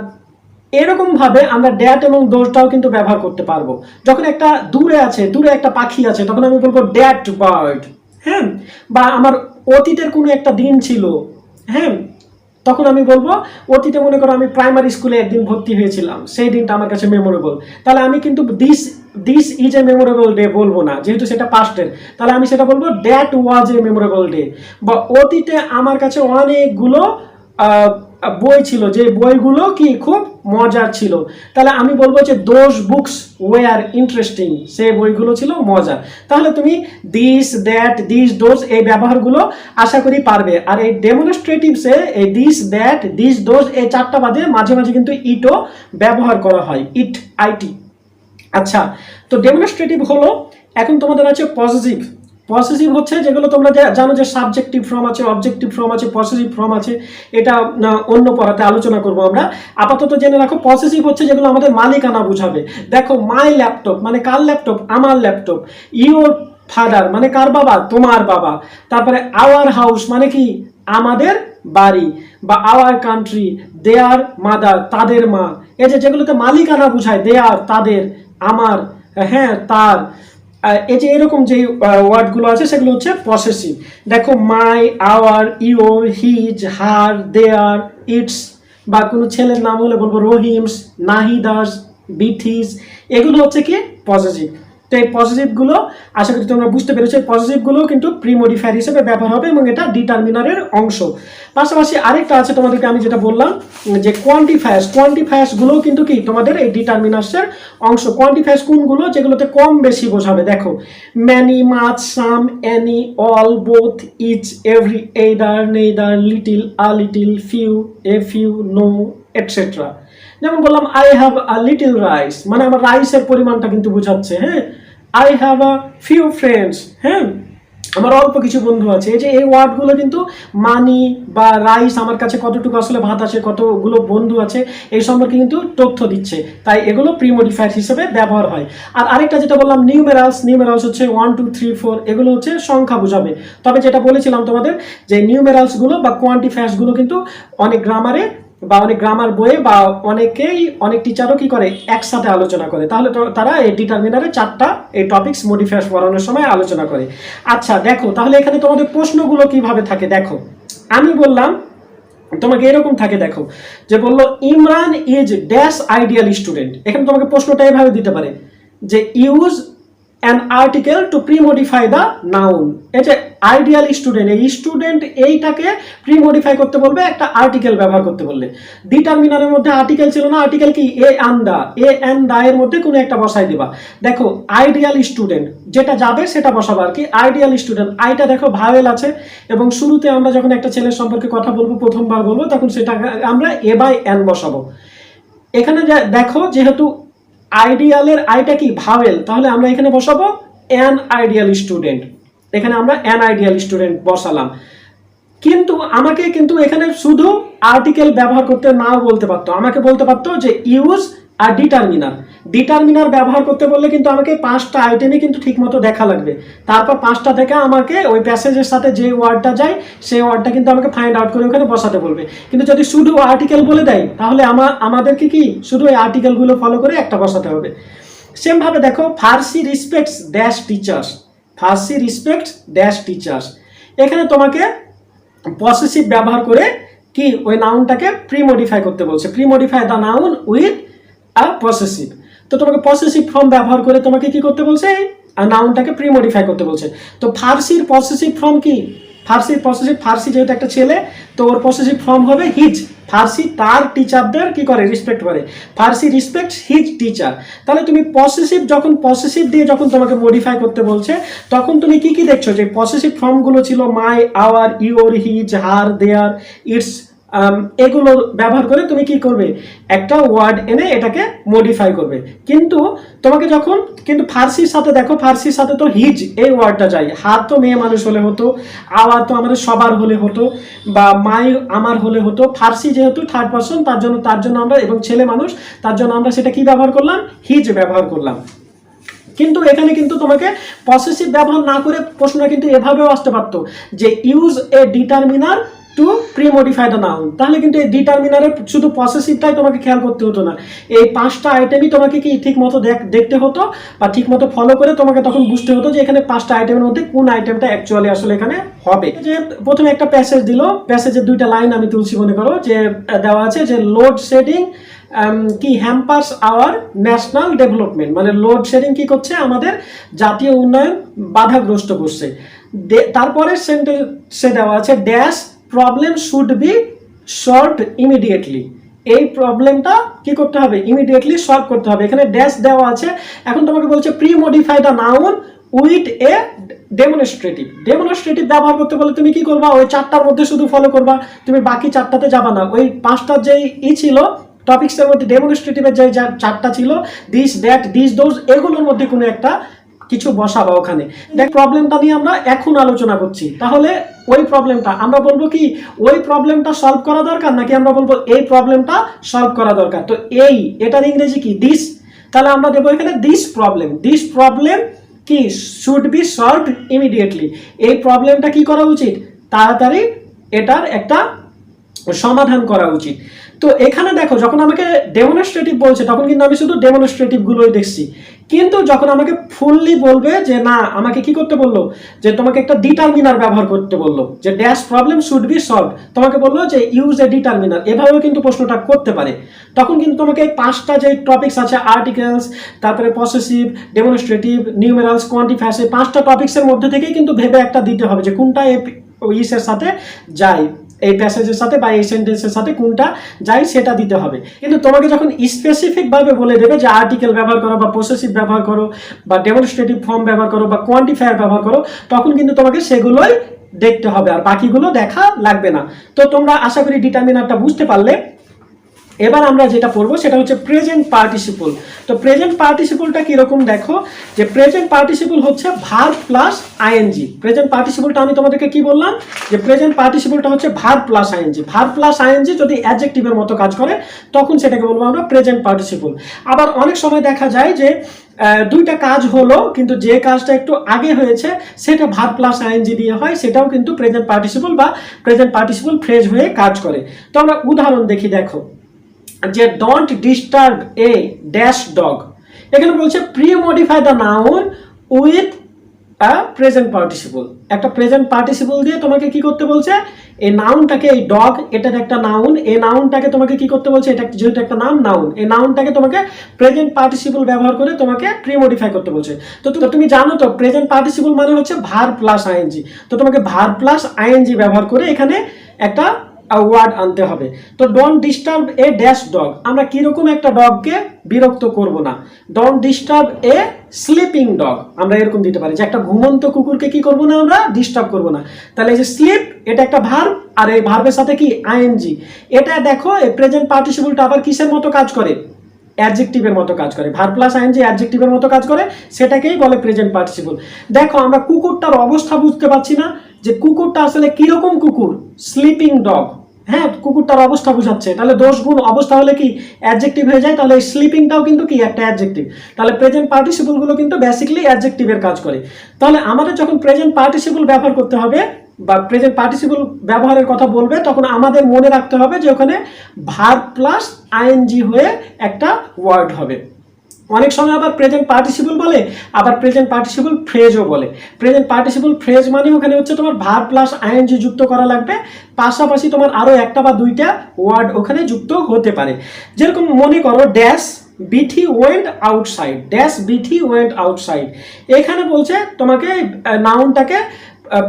এরকম ভাবে আমরা ড্যাট এবং দোজটাও কিন্তু ব্যবহার করতে পারবো। যখন একটা দূরে আছে, দূরে একটা পাখি আছে, তখন আমি বলবো ড্যাট বার্ড। হ্যাঁ, বা আমার অতীতের কোনো একটা দিন ছিল, হ্যাঁ, তখন আমি বলবো অতীতে মনে করো আমি প্রাইমারি স্কুলে একদিন ভর্তি হয়েছিলাম, সেই দিনটা আমার কাছে মেমোরেবল। তাহলে আমি কিন্তু this this is a memorable day বলবো না, যেহেতু সেটা পাস্টের। তাহলে আমি সেটা বলবো that was a memorable day. বা অতীতে আমার কাছে অনেকগুলো বই ছিল, যে বইগুলো কি খুব মজার ছিল, তাহলে আমি বলবো যে দোজ বুকস ওয়ার ইন্টারেস্টিং, সেই বইগুলো ছিল মজার। তাহলে তুমি দিস, দ্যাট, দিস, দোজ এই ব্যবহারগুলো আশা করি পারবে। আর এই ডেমনস্ট্রেটিভসে এই দিস, দ্যাট, দিস, দোজ এই চারটা বাদে মাঝে মাঝে কিন্তু ইটও ব্যবহার করা হয়, ইট, আইটি। আচ্ছা, তো ডেমনস্ট্রেটিভ হলো। এখন তোমাদের আছে পজিটিভ। পসেসিভ হচ্ছে যেগুলো তোমরা জানো যে সাবজেক্টিভ ফর্ম আছে, অবজেক্টিভ ফর্ম আছে, পসেসিভ ফর্ম আছে। এটা অন্য পড়াতে আলোচনা করব আমরা। আপাতত জেনে রাখো পসেসিভ হচ্ছে যেগুলো আমাদের মালিকানা বুঝাবে। দেখো মাই ল্যাপটপ মানে কার ল্যাপটপ? আমার ল্যাপটপ। ইওর ফাদার মানে কার বাবা? তোমার বাবা। তারপরে আওয়ার হাউস মানে কি? আমাদের বাড়ি। বা আওয়ার কান্ট্রি, দেয়ার মাদার তাদের মা। এই যে যেগুলোতে মালিকানা বুঝায়, দেয়ার তাদের, আমার, হ্যাঁ তার, এই যে এরকম যে ওয়ার্ডগুলো আছে সেগুলো হচ্ছে পসেসিভ। দেখো my, our, your, his, her, their, its. বা কোনো ছেলের নাম হলে বলবো রহিমস, নাহিদাস, বিথিস। এগুলো হচ্ছে কি পসেসিভ। তো এই পজিটিভগুলো আশা করি তোমরা বুঝতে পেরেছো। এই পজিটিভগুলো কিন্তু প্রিমোডিফায়ার হিসেবে ব্যবহার হবে এবং এটা ডিটারমিনারের অংশ। পাশাপাশি আরেকটা আছে তোমাদেরকে আমি যেটা বললাম যে কোয়ান্টিফায়ার্স। কোয়ান্টিফায়ার্সগুলোও কিন্তু কি তোমাদের এই ডিটারমিনার্সের অংশ। কোয়ান্টিফায়ার্স কোনগুলো? যেগুলোতে কম বেশি বোঝাবে। দেখো many, much, some, any, all, both, each, every, either, neither, little, a little, few, a few, no, etcetera. যেমন বললাম I have a little rice, মানে আমার রাইসের পরিমাণটা কিন্তু বোঝাচ্ছে। হ্যাঁ, I have a few friends, হ্যাঁ আমার অল্প কিছু বন্ধু আছে। এই যে এই ওয়ার্ডগুলো কিন্তু মানি বা রাইস, আমার কাছে কতটুকু আসলে ভাত আছে, কতগুলো বন্ধু আছে, এই সম্পর্কে কিন্তু তথ্য দিচ্ছে। তাই এগুলো প্রিমোডিফায়ার হিসেবে ব্যবহার হয়। আর আরেকটা যেটা বললাম নিউমেরালস। নিউমেরালস হচ্ছে 1 2 3 4, এগুলো হচ্ছে সংখ্যা বোঝাবে। তবে যেটা বলেছিলাম তোমাদের যে নিউমেরালসগুলো বা কোয়ান্টিফায়ার্সগুলো কিন্তু অনেক গ্রামারে বা অনেক গ্রামার বইয়ে বা অনেক টিচারও কি করে একসাথে আলোচনা করে। তাহলে তো তারা এই ডিটারমিনারে চারটা এই টপিকস মডিফায়ার্স পড়ানোর সময় আলোচনা করে। আচ্ছা দেখো তাহলে এখানে তোমাদের প্রশ্নগুলো কিভাবে থাকে। দেখো আমি বললাম তোমাকে এরকম থাকে, দেখো যে বললো Imran is dash ideal student. এখানে তোমাকে প্রশ্নটা এভাবে দিতে পারে যে use an article two premodify the noun. এই যে আইডিয়াল স্টুডেন্ট, এই স্টুডেন্ট এইটাকে প্রিমোডিফাই করতে বলবে একটা আর্টিকেল ব্যবহার করতে বললে। ডিটারমিনারের মধ্যে আর্টিকেল ছিল না, আর্টিকেল কি? এ অ্যান্ড দা, এ অ্যান্ড দা এর মধ্যে কোনো একটা বসাই দিবা। দেখো আইডিয়াল স্টুডেন্ট যেটা যাবে সেটা বসাবো আর কি। আইডিয়াল স্টুডেন্ট, আইটা দেখো ভাওয়েল আছে এবং শুরুতে আমরা যখন একটা ছেলের সম্পর্কে কথা বলবো, প্রথমবার বলবো, তখন সেটা আমরা এ বাই এন বসাবো। এখানে দেখো যেহেতু আইডিয়ালের আইটা কি? ভাওয়েল, তাহলে আমরা এখানে বসাবো অ্যান আইডিয়াল স্টুডেন্ট। এখানে আমরা অ্যান আইডিয়াল স্টুডেন্ট বসালাম। কিন্তু আমাকে কিন্তু এখানে শুধু আর্টিকেল ব্যবহার করতে নাও বলতে পারতো, আমাকে বলতে পারতো যে ইউজ আর ডিটারমিনার। ডিটারমিনার ব্যবহার করতে বললে কিন্তু আমাকে 5টা আইটেমই কিন্তু ঠিকমতো দেখা লাগবে। তারপর 5টা থেকে আমাকে ওই প্যাসেজের সাথে যে ওয়ার্ডটা যায় সেই ওয়ার্ডটা কিন্তু আমাকে ফাইন্ড আউট করে ওখানে বসাতে বলবে। কিন্তু যদি শুধু আর্টিকেল বলে দেয় তাহলে আমাদেরকে কি শুধু এই আর্টিকেলগুলো ফলো করে একটা বসাতে হবে। সেমভাবে দেখো ফার্সি রিসপেক্টস ড্যাশ টিচার্স। ফার্সি রিসপেক্টস ড্যাশ টিচার্স, এখানে তোমাকে পসেসিভ ব্যবহার করে কি ওই নাউনটাকে প্রিমোডিফাই করতে বলছে। Premodify the noun with a possessive. তো তোমাকে পসেসিভ ফর্ম ব্যবহার করে তোমাকে কি করতে বলছে? আর নাউনটাকে প্রিমোডিফাই করতে বলছে। তো ফার্সির পসেসিভ ফর্ম কি? ফার্সির পসেসিভ, ফার্সি যেহেতু একটা ছেলে তো ওর পসেসিভ ফর্ম হবে হিজ। ফার্সি তার টিচারদের কি করে? রেসপেক্ট করে। ফার্সি রেসপেক্টস হিজ টিচার। তাহলে তুমি পসেসিভ যখন পসেসিভ দিয়ে যখন তোমাকে মডিফাই করতে বলছে তখন তুমি কি কি দেখছো? যে পসেসিভ ফর্মগুলো ছিল my, our, your, his, her, their, its, এগুলো ব্যবহার করে তুমি কি করবে? একটা ওয়ার্ড এনে এটাকে মডিফাই করবে। কিন্তু তোমাকে যখন কিন্তু ফার্সির সাথে দেখো, ফার্সির সাথে তো হিজ এই ওয়ার্ডটা যায়। হাত তো মেয়ে মানুষ হলে হতো, আওয়ার তো আমাদের সবার হলে হতো, বা মাই আমার হলে হতো। ফার্সি যেহেতু থার্ড পারসন তার জন্য আমরা, এবং ছেলে মানুষ তার জন্য আমরা সেটা কি ব্যবহার করলাম? হিজ ব্যবহার করলাম। কিন্তু এখানে কিন্তু তোমাকে পসেসিভ ব্যবহার না করে প্রশ্নটা কিন্তু এভাবেও আসতে পারতো যে use a determiner two pre modify the noun. তাহলে কিন্তু এই ডিটারমিনারের শুধু পসেসিভটাই তোমাকে খেয়াল করতে হতো না, এই 5টা আইটেমই তোমাকে কি ঠিক মতো দেখতে হতো বা ঠিক মতো ফলো করে তোমাকে তখন বুঝতে হতো যে এখানে 5টা আইটেমের মধ্যে কোন আইটেমটা অ্যাকচুয়ালি আসলে এখানে হবে। যে প্রথমে একটা প্যাসেজ দিল, প্যাসেজের 2টা লাইন আমি তুলছি, মনে করো যে দেওয়া আছে যে লোড শেডিং কি হ্যাম্পার্স আওয়ার ন্যাশনাল ডেভেলপমেন্ট, মানে লোড শেডিং কি করছে, আমাদের জাতীয় উন্নয়ন বাধাগ্রস্ত করছে। তারপরে সেন্টেন্সে দেওয়া আছে dash problem should be solved immediately, এই প্রবলেমটা কি করতে হবে, ইমিডিয়েটলি সলভ করতে হবে। এখানে ড্যাশ দেওয়া আছে। এখন তোমাকে বলছে pre modify the noun with a demonstrative ব্যবহার করতে বলে তুমি কি করবা, ওই 4টার মধ্যে শুধু ফলো করবা, তুমি বাকি 4টাতে যাবা না। ওই 5টার যেই ছিল টপিক্সের মধ্যে ডেমনস্ট্রেটিভের যে 4টা ছিল, দিস দ্যাট দিস দোজ, এগুলোর মধ্যে কোনো একটা কিছু বসাবা ওখানে। দেখ প্রবলেমটা নিয়ে আমরা এখন আলোচনা করছি, তাহলে ওই প্রবলেমটা আমরা বলবো কি ওই প্রবলেমটা সলভ করা দরকার, নাকি আমরা বলবো এই প্রবলেমটা সলভ করা দরকার। তো এই এটার ইংরেজি কি দিস, তাহলে আমরা দেবো এখানে দিস প্রবলেম কি শুড বি সলভড ইমিডিয়েটলি, এই প্রবলেমটা কি করা উচিত, তাড়াতাড়ি এটার একটা সমাধান করা উচিত। তো এখানে দেখো যখন আমাকে ডেমনস্ট্রেটিভ বলছে তখন কিন্তু আমি শুধু ডেমনস্ট্রেটিভগুলোই দেখছি, কিন্তু যখন আমাকে ফুললি বলবে যে না, আমাকে কি করতে বললো, যে তোমাকে একটা ডিটারমিনার ব্যবহার করতে বললো, যে dash problem should be solved, তোমাকে বললো যে ইউজ এ ডিটারমিনার, এভাবেও কিন্তু প্রশ্নটা করতে পারে। তখন কিন্তু তোমাকে এই 5টা যে টপিকস আছে, আর্টিকেলস, তারপরে পসেসিভ, ডেমনস্ট্রেটিভ, নিউমেরালস, কোয়ান্টিফায়ার্স, এই 5টা টপিক্সের মধ্যে থেকেই কিন্তু ভেবে একটা দিতে হবে যে কোনটা ইসের সাথে যায়, এই প্যাসেজের সাথে বা এই সেন্টেন্সের সাথে কোনটা যায় সেটা দিতে হবে। কিন্তু তোমাকে যখন স্পেসিফিকভাবে বলে দেবে যে আর্টিকেল ব্যবহার করো বা পসেসিভ ব্যবহার করো বা ডেমনস্ট্রেটিভ ফর্ম ব্যবহার করো বা কোয়ান্টিফায়ার ব্যবহার করো, তখন কিন্তু তোমাকে সেগুলোই দেখতে হবে, আর বাকিগুলো দেখা লাগবে না। তো তোমরা আশা করি ডিটারমিনারটা বুঝতে পারলে। এবার আমরা যেটা পড়বো সেটা হচ্ছে প্রেজেন্ট পার্টিসিপল। তো প্রেজেন্ট পার্টিসিপলটা কিরকম দেখো, যে প্রেজেন্ট পার্টিসিপল হচ্ছে ভার্ব প্লাস আইএনজি। প্রেজেন্ট পার্টিসিপলটা আমি তোমাদেরকে কি বললাম, যে প্রেজেন্ট পার্টিসিপলটা হচ্ছে verb plus ING. Verb plus ING যদি অ্যাডজেক্টিভের মতো কাজ করে তখন সেটাকে বলবো আমরা প্রেজেন্ট পার্টিসিপল। আবার অনেক সময় দেখা যায় যে 2টা কাজ হলো, কিন্তু যে কাজটা একটু আগে হয়েছে সেটা ভার্ব প্লাস আইএনজি দিয়ে হয়, সেটাও কিন্তু প্রেজেন্ট পার্টিসিপল বা প্রেজেন্ট পার্টিসিপল ফ্রেজ হয়ে কাজ করে। তো আমরা উদাহরণ দেখি, দেখো যে don't disturb a dash dog, এখানে বলছে pre modify the noun with a present participle. একটা প্রেজেন্ট পার্টিসিপল দিয়ে তোমাকে কি করতে বলছে, এই নাউনটাকে, এই ডগ এটার একটা নাউন, এই নাউনটাকে তোমাকে কি করতে বলছে, এটা যেহেতু একটা নাউন, এই নাউনটাকে তোমাকে প্রেজেন্ট পার্টিসিপল ব্যবহার করে তোমাকে প্রি মডিফাই করতে বলছে। তো তুমি জানো তো প্রেজেন্ট পার্টিসিপল মানে হচ্ছে ভার্ব প্লাস আইএনজি, তো তোমাকে ভার্ব প্লাস আইএনজি ব্যবহার করে এখানে একটা ওয়ার্ড আনতে হবে। তো don't disturb a dash dog, আমরা কিরকম একটা ডগকে বিরক্ত করব না। Don't disturb A sleeping dog, আমরা এরকম দিতে পারি যে একটা ঘুমন্ত কুকুরকে কি করব না, আমরা ডিস্টার্ব করব না। তাহলে এই যে স্লিপ এটা একটা ভার্ব, আর এই ভার্বের সাথে কি আইএনজি, এটা দেখো এই প্রেজেন্ট পার্টিসিপলটা আবার কিসের মতো কাজ করে, অ্যাডজেক্টিভের মতো কাজ করে। ভার্ব প্লাস আইএনজি অ্যাডজেক্টিভের মতো কাজ করে, সেটাকেই বলে প্রেজেন্ট পার্টিসিপল। দেখো আমরা কুকুরটার অবস্থা বুঝতে পারছি না, যে কুকুরটা আসলে কিরকম কুকুর, স্লিপিং ডগ, হ্যাঁ কুকুরটার অবস্থা বুঝাচ্ছে, তাহলে দোষ গুণ অবস্থা হলে কি অ্যাডজেক্টিভ হয়ে যায়, তাহলে স্লিপিংটাও কিন্তু কি একটা অ্যাডজেক্টিভ। তাহলে প্রেজেন্ট পার্টিসিপলগুলো কিন্তু বেসিক্যালি অ্যাডজেক্টিভের কাজ করে। তাহলে আমাদের যখন প্রেজেন্ট পার্টিসিপল ব্যবহার করতে হবে বা প্রেজেন্ট পার্টিসিপল ব্যবহারের কথা বলবে, তখন আমাদের মনে রাখতে হবে যে ওখানে ভার্ব প্লাস আইএনজি হয়ে একটা ওয়ার্ড হবে। অনেক সময় আবার প্রেজেন্ট পার্টিসিপল বলে, আবার প্রেজেন্ট পার্টিসিপল ফ্রেজও বলে। প্রেজেন্ট পার্টিসিপল ফ্রেজ মানে ওখানে হচ্ছে তোমার ভার্ব প্লাস আইএনজি যুক্ত করা লাগবে, পাশাপাশি তোমার আরও একটা বা 2টা ওয়ার্ড ওখানে যুক্ত হতে পারে। যেরকম মনে করো dash Bithi went outside, dash Bithi went outside, এখানে বলছে তোমাকে নাউনটাকে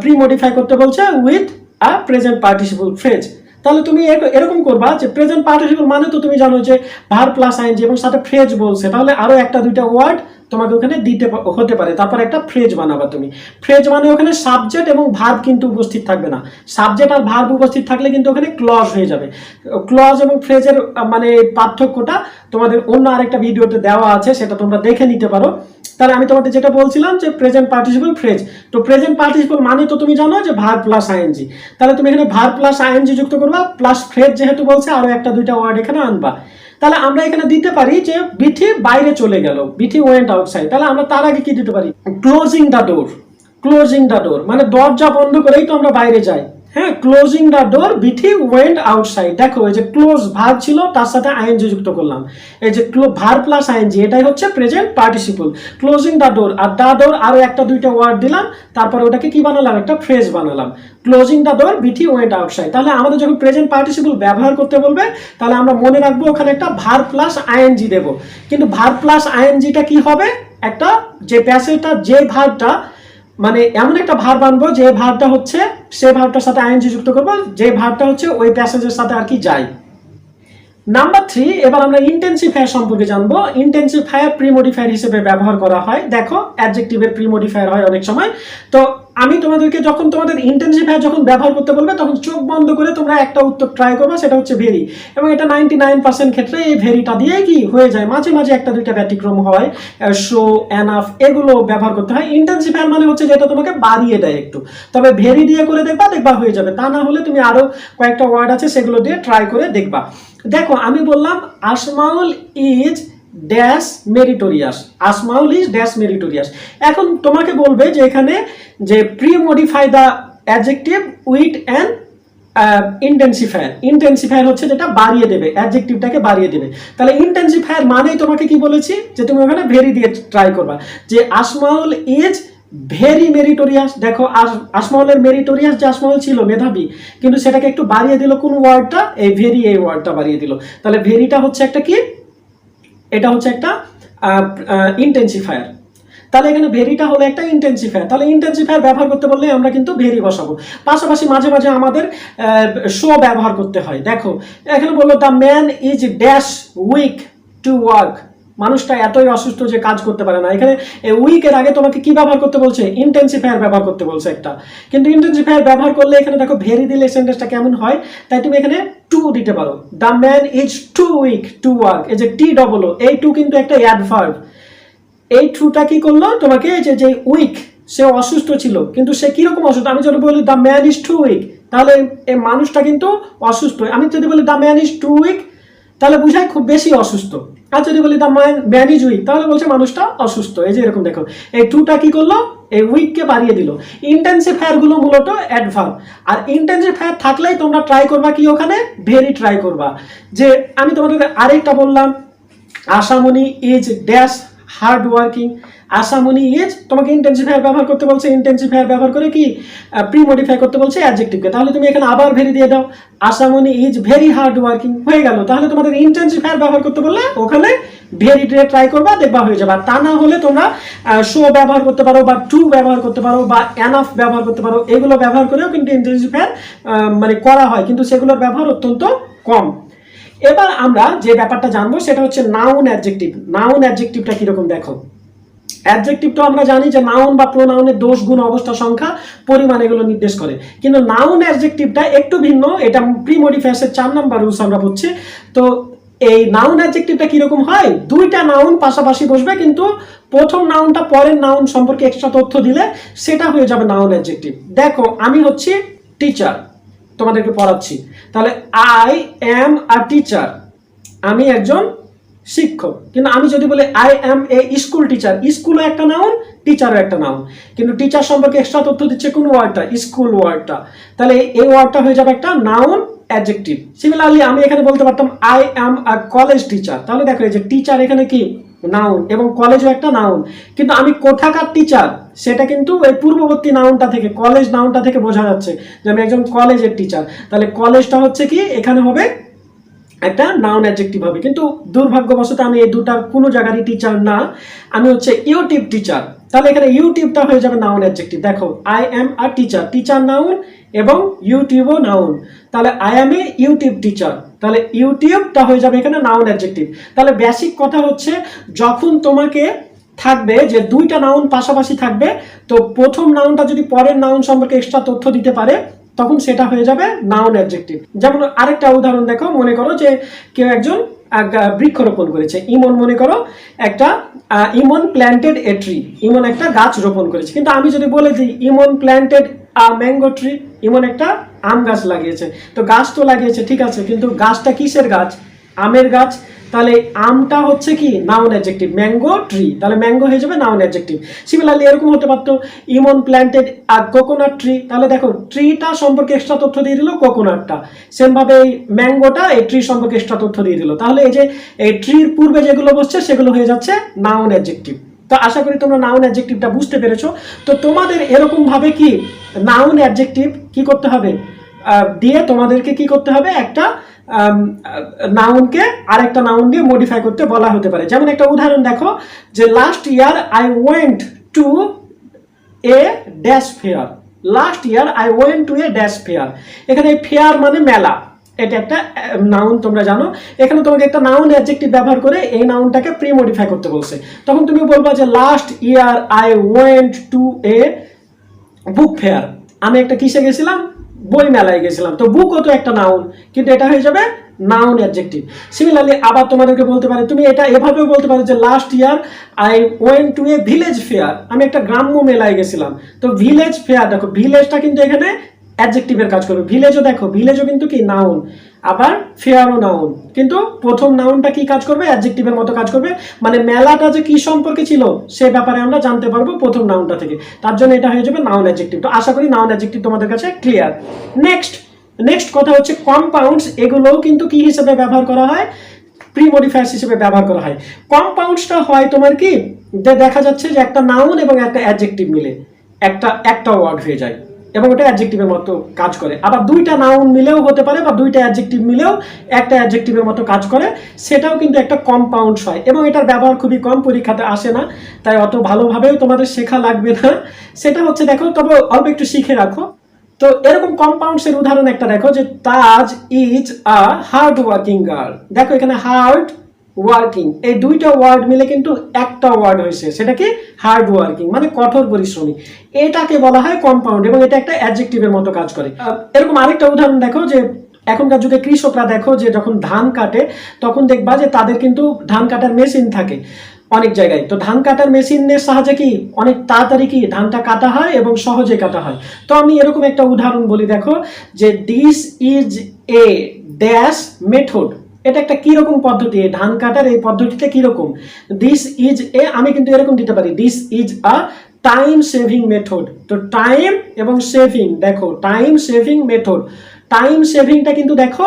প্রি মডিফাই করতে বলছে with a present participle phrase. তাহলে তুমি এরকম করবা যে প্রেজেন্ট পার্টিসিপল মানে তো তুমি জানো যে ভার্ব প্লাস আইএনজি এবং সাথে ফ্রেজ বলছে, তাহলে আরো একটা 2টা ওয়ার্ড তোমাকে ওখানে দিতে হতে পারে, তারপর একটা ফ্রেজ বানাবা তুমি। ফ্রেজ মানে ওখানে সাবজেক্ট এবং ভার্ব কিন্তু উপস্থিত থাকবে না, সাবজেক্ট আর ভার্ব উপস্থিত থাকলে কিন্তু ওখানে ক্লজ হয়ে যাবে। ক্লজ এবং ফ্রেজের মানে পার্থক্যটা তোমাদের অন্য আরেকটা ভিডিওতে দেওয়া আছে, সেটা তোমরা দেখে নিতে পারো। তাহলে আমি তোমাদের যেটা বলছিলাম যে প্রেজেন্ট পার্টিসিপল ফ্রেজ, তো প্রেজেন্ট পার্টিসিপল মানে তো তুমি জানো যে ভার্ব প্লাস আইএনজি, তাহলে তুমি এখানে ভার্ব প্লাস আইএনজি যুক্ত করবা, প্লাস ফ্রেজ যেহেতু বলছে আরো একটা 2টা ওয়ার্ড এখানে আনবা। তাহলে আমরা এখানে দিতে পারি যে বিথি বাইরে চলে গেল, বিথি ওয়েন্ট আউটসাইড, তাহলে আমরা তার আগে কি দিতে পারি, closing the door. Closing the door মানে দরজা বন্ধ করেই তো আমরা বাইরে যাই, হ্যাঁ, closing the door Bithi went outside. দেখো এই যে ক্লোজ ভার্ব ছিল তার সাথে আইএনজি যুক্ত করলাম, এই যে ভার্ব প্লাস আইএনজি, এটাই হচ্ছে present participle. Closing the door, are the door আরো একটা দুইটা ওয়ার্ড দিলাম, তারপরে ওটাকে কি বানালাম, একটা ফ্রেজ বানালাম, closing the door Bithi went outside. তাহলে আমাদের যখন প্রেজেন্ট পার্টিসিপল ব্যবহার করতে বলবে, তাহলে আমরা মনে রাখবো ওখানে একটা ভার্ব প্লাস আইএনজি দেব। কিন্তু ভার্ব প্লাস আইএনজিটা কি হবে, একটা যে প্যাসেজটা, যে ভার্বটা, মানে এমন একটা ভার্ব আনবো যে ভার্বটা হচ্ছে, সে ভার্বটার সাথে আইএনজি যুক্ত করবো, যে ভার্বটা হচ্ছে ওই প্যাসেজের সাথে আর কি যায়। নাম্বার 3, এবার আমরা ইন্টেন্সিফায়ার সম্পর্কে জানবো। ইন্টেন্সিফায়ার প্রিমোডিফায়ার হিসেবে ব্যবহার করা হয়। দেখো অ্যাডজেক্টিভের প্রিমোডিফায়ার হয় অনেক সময়। তো আমি তোমাদেরকে যখন তোমাদের ইন্টেন্সিফায়ার যখন ব্যবহার করতে বলবে, তখন চোখ বন্ধ করে তোমরা একটা উত্তর ট্রাই করবে, সেটা হচ্ছে ভেরি। এবং এটা 99% ক্ষেত্রে এই ভেরিটা দিয়ে কি হয়ে যায়, মাঝে মাঝে একটা দুইটা ব্যতিক্রম হয়, শো, এনাফ, এগুলো ব্যবহার করতে হয়। ইন্টেন্সিফায়ার মানে হচ্ছে যেটা তোমাকে বাড়িয়ে দেয় একটু, তবে ভেরি দিয়ে করে দেখবা হয়ে যাবে। তা না হলে তুমি আরো কয়েকটা ওয়ার্ড আছে সেগুলো দিয়ে ট্রাই করে দেখবা। দেখো আমি বললাম Asmaul is dash meritorious, Asmaul is dash meritorious. এখন তোমাকে বলবে যে এখানে যে pre modify the adjective with an intensifier. Intensifier হচ্ছে যেটা বাড়িয়ে দেবে, অ্যাডজেক্টিভটাকে বাড়িয়ে দেবে। তাহলে ইন্টেন্সিফায়ার মানেই তোমাকে কি বলেছি, যে তুমি ওখানে ভেরি দিয়ে ট্রাই করবা, যে আসমাউল ইজ ভেরি মেরিটোরিয়াস। দেখো আসমাউলের মেরিটোরিয়াস যে আসমাউল ছিল মেধাবী, কিন্তু সেটাকে একটু বাড়িয়ে দিল কোন ওয়ার্ডটা, এই ভেরি, এই ওয়ার্ডটা বাড়িয়ে দিল। তাহলে ভেরিটা হচ্ছে একটা কি, এটা হচ্ছে একটা ইন্টেন্সিফায়ার। তাহলে এখানে ভেরিটা হলো একটা ইন্টেন্সিফায়ার। তাহলে ইন্টেন্সিফায়ার ব্যবহার করতে বললে আমরা কিন্তু ভেরি বসাবো। পাশাপাশি মাঝে মাঝে আমাদের শো ব্যবহার করতে হয়। দেখো এখানে বললো the man is dash weak to work, মানুষটা এতই অসুস্থ যে কাজ করতে পারে না। এখানে উইকের আগে তোমাকে কি ব্যবহার করতে বলছে, ইন্টেন্সিফায়ার ব্যবহার করতে বলছে একটা। কিন্তু ইন্টেন্সিফায়ার ব্যবহার করলে এখানে দেখো ভেরি দিলে সেন্টেন্সটা কেমন হয়, তাই তুমি এখানে টু দিতে পারো। The man is too weak to work, এই যে টি ডবল ও, এই টু কিন্তু একটা অ্যাডভার্ব। এই ট্রুটা কি করলো তোমাকে, যে উইক, সে অসুস্থ ছিল, কিন্তু সে কিরকম অসুস্থ, আমি যদি বলি the man is too weak, তাহলে এই মানুষটা কিন্তু অসুস্থ। আমি যদি বলি the man is too weak, তাহলে বুঝায় খুব বেশি অসুস্থ। আর যদি বলি দ্য ম্যান ইজ উইক, তাহলে বলছে মানুষটা অসুস্থ। এই যে এরকম দেখো, এই টুটা কি করলো, এই উইককে বাড়িয়ে দিল। ইন্টেন্সিফায়ার গুলো মূলত অ্যাডভার্ব, আর ইন্টেন্সিফায়ার থাকলেই তোমরা ট্রাই করবা কি, ওখানে ভেরি ট্রাই করবা। যে আমি তোমাদের আরেকটা বললাম, Ashamoni is dash hard working. Ashamoni is, তোমাকে ইন্টেন্সিফায়ার ব্যবহার করতে বলছে, ইন্টেন্সিফায়ার ব্যবহার করে কি প্রি মডিফাই করতে বলছে অ্যাডজেক্টিভকে। তাহলে তুমি এখানে আবার ভেরি দিয়ে দাও, Ashamoni is very hard working, হয়ে গেল। তাহলে তোমাদের ইন্টেন্সিফায়ার ব্যবহার করতে বললে ওখানে ভেরি দিয়ে ট্রাই করবা, দেখবা হয়ে যাবে। আর তা না হলে তোমরা শো ব্যবহার করতে পারো, বা টু ব্যবহার করতে পারো, বা এনাফ ব্যবহার করতে পারো। এগুলো ব্যবহার করেও কিন্তু ইন্টেন্সিফায়ার মানে করা হয়, কিন্তু সেগুলোর ব্যবহার অত্যন্ত কম। এবার আমরা যে ব্যাপারটা জানবো সেটা হচ্ছে নাউন অ্যাডজেক্টিভ। নাউন অ্যাডজেক্টিভটা কিরকম দেখো, অ্যাডজেক্টিভ তো আমরা জানি যে নাউন বা প্রোনাউনের দোষ, গুণ, অবস্থা, সংখ্যা, পরিমাণ এগুলো নির্দেশ করে। কিন্তু নাউন অ্যাডজেক্টিভটা একটু ভিন্ন, এটা প্রি মডিফায়ার্সের 4 নাম্বার রুলস আমরা বুঝছি। তো এই নাউন অ্যাডজেক্টিভটা কিরকম হয়, দুইটা নাউন পাশাপাশি বসবে, কিন্তু প্রথম নাউনটা পরের নাউন সম্পর্কে এক্সট্রা তথ্য দিলে সেটা হয়ে যাবে নাউন অ্যাডজেক্টিভ। দেখো আমি হচ্ছি টিচার, তোমাদেরকে পড়াচ্ছি, তাহলে আই অ্যাম আ টিচার, আমি একজন শিক্ষক। কিন্তু আমি যদি বলি I am A school teacher, স্কুলও একটা নাউন, টিচারও একটা নাউন, কিন্তু টিচার সম্পর্কে এক্সট্রা তথ্য দিচ্ছে কোন ওয়ার্ডটা, স্কুল ওয়ার্ডটা, তাহলে এই ওয়ার্ডটা হয়ে যাবে একটা নাউন অ্যাডজেক্টিভ। সিমিলারলি আমি এখানে বলতে পারতাম I am a college teacher, তাহলে দেখো এই যে টিচার এখানে কি নাউন, এবং কলেজও একটা নাউন, কিন্তু আমি কোথাকার টিচার সেটা কিন্তু এই পূর্ববর্তী নাউনটা থেকে, কলেজ নাউনটা থেকে বোঝা যাচ্ছে যে আমি একজন কলেজের টিচার। তাহলে কলেজটা হচ্ছে কি এখানে হবে একটা নাউন অ্যাডজেক্টিভ হবে। কিন্তু দুর্ভাগ্যবশত আমি এই দুটার কোনো জায়গারই টিচার না, আমি হচ্ছে ইউটিউব টিচার। তাহলে এখানে ইউটিউবটা হয়ে যাবে নাউন অ্যাডজেক্টিভ। দেখো I am a teacher, teacher noun এবং ইউটিউবও নাউন, তাহলে I am A YouTube teacher, তাহলে ইউটিউবটা হয়ে যাবে এখানে নাউন অ্যাডজেক্টিভ। তাহলে বেসিক কথা হচ্ছে, যখন তোমাকে থাকবে যে দুইটা নাউন পাশাপাশি থাকবে, তো প্রথম নাউনটা যদি পরের নাউন সম্পর্কে এক্সট্রা তথ্য দিতে পারে, তখন সেটা হয়ে যাবে নাউন অ্যাডজেক্টিভ। যেমন আরেকটা উদাহরণ দেখো, মনে করো যে কেউ একজন বৃক্ষরোপণ করেছে। ইমন, মনে করো একটা ইমন প্ল্যান্টেড এ ট্রি, ইমন একটা গাছ রোপণ করেছে। কিন্তু আমি যদি বলে দিই ইমন প্ল্যান্টেড আ ম্যাঙ্গো ট্রি, ইমন একটা আম গাছ লাগিয়েছে, তো গাছ তো লাগিয়েছে ঠিক আছে, কিন্তু গাছটা কিসের গাছ, আমের গাছ। তাহলে আমটা হচ্ছে কি নাউন অ্যাডজেক্টিভ, ম্যাঙ্গো ট্রি, তাহলে ম্যাঙ্গো হয়ে যাবে নাউন অ্যাডজেক্টিভ। সিমিলারলি এরকম হতে পারতো ইমন প্ল্যান্টেড আ কোকোনাট ট্রি, তাহলে দেখো ট্রিটা সম্পর্কে এক্সট্রা তথ্য দিয়ে দিল, কোকোনাটটা সেমভাবে এই ম্যাঙ্গোটা এই ট্রি সম্পর্কে এক্সট্রা তথ্য দিয়ে দিল, তাহলে এই যে এই ট্রির পূর্বে যেগুলো বসছে সেগুলো হয়ে যাচ্ছে নাউন অ্যাডজেক্টিভ। তো আশা করি তোমরা নাউন অ্যাডজেক্টিভটা বুঝতে পেরেছো। তো তোমাদের এরকম ভাবে কি নাউন অ্যাডজেক্টিভ কি করতে হবে দিয়ে তোমাদেরকে কি করতে হবে, একটা নাউনকে আরেকটা নাউন দিয়ে মডিফাই করতে বলা হতে পারে। যেমন একটা উদাহরণ দেখো, যে last year I went to a dash fair, last year I went to a dash fair, এখানে ফেয়ার মানে মেলা, এটা একটা নাউন তোমরা জানো। এখানে তোমাকে একটা নাউন অ্যাডজেক্টিভ ব্যবহার করে এই নাউনটাকে প্রি মডিফাই করতে বলছে, তখন তুমি বলবা যে last year I went to A book fair, আমি একটা কিসে গেছিলাম, বই মেলায় গেছিলাম, তো বুকও তো একটা নাউন, কিন্তু এটা হয়ে যাবে নাউন অ্যাডজেক্টিভ। সিমিলারলি আবার তোমাদেরকে বলতে পারে, তুমি এটা এভাবেও বলতে পারো যে last year I went to a village fair, আমি একটা গ্রাম্য মেলায় গেছিলাম, তো ভিলেজ ফেয়ার, দেখো ভিলেজটা কিন্তু এখানে অ্যাডজেক্টিভের কাজ করবে, ভিলেজও দেখো ভিলেজও কিন্তু কি নাউন, আবার ফেয়ারও নাউন, কিন্তু প্রথম নাউনটা কি কাজ করবে, অ্যাডজেক্টিভের মতো কাজ করবে, মানে মেলাটা যে কি সম্পর্কে ছিল সে ব্যাপারে আমরা জানতে পারবো প্রথম নাউনটা থেকে, তার জন্য এটা হয়ে যাবে নাউন অ্যাডজেক্টিভ। তো আশা করি নাউন অ্যাডজেক্টিভ তোমাদের কাছে ক্লিয়ার। নেক্সট কথা হচ্ছে কম্পাউন্ডস, এগুলোও কিন্তু কি হিসেবে ব্যবহার করা হয়, প্রি মডিফায়ার্স হিসেবে ব্যবহার করা হয়। কম্পাউন্ডসটা হয় তোমার কি, দেখা যাচ্ছে যে একটা নাউন এবং একটা অ্যাডজেক্টিভ মিলে একটা ওয়ার্ড হয়ে যায় এবং ওটা অ্যাডজেক্টিভের মতো কাজ করে, আবার দুইটা নাউন মিলেও হতে পারে বা দুইটা অ্যাডজেক্টিভ মিলেও একটা অ্যাডজেক্টিভের মতো কাজ করে, সেটাও কিন্তু একটা কম্পাউন্ডস হয় এবং এটার ব্যবহার খুবই কম, পরীক্ষাতে আসে না, তাই অত ভালোভাবেও তোমাদের শেখা লাগবে না। সেটা হচ্ছে দেখো, তবে অল্প একটু শিখে রাখো। তো এরকম কম্পাউন্ডস এর উদাহরণ একটা দেখো, যে Taj is a hard working girl, দেখো এখানে হার্ড ওয়ার্কিং এই দুইটা ওয়ার্ড মিলে কিন্তু একটা ওয়ার্ড হয়েছে, সেটা কি হার্ড ওয়ার্কিং, মানে কঠোর পরিশ্রমী, এটাকে বলা হয় কম্পাউন্ড এবং এটা একটা অ্যাডজেক্টিভের মতো কাজ করে। এরকম আরেকটা উদাহরণ দেখো, যে এখনকার যুগে কৃষকরা দেখো যে যখন ধান কাটে তখন দেখবা যে তাদের কিন্তু ধান কাটার মেশিন থাকে অনেক জায়গায়, তো ধান কাটার মেশিনের সাহায্যে কি অনেক তাড়াতাড়ি কি ধানটা কাটা হয় এবং সহজে কাটা হয়। তো আমি এরকম একটা উদাহরণ বলি, দেখো যে this is a dash method, এটা একটা কিরকম পদ্ধতি, ধান কাটার এই পদ্ধতিটা কিরকম, দিস ইজ এ, আমি কিন্তু এরকম দিতে পারি this is a time saving method. তো টাইম এবং সেভিং, দেখো টাইম সেভিং মেথড, টাইম সেভিংটা কিন্তু দেখো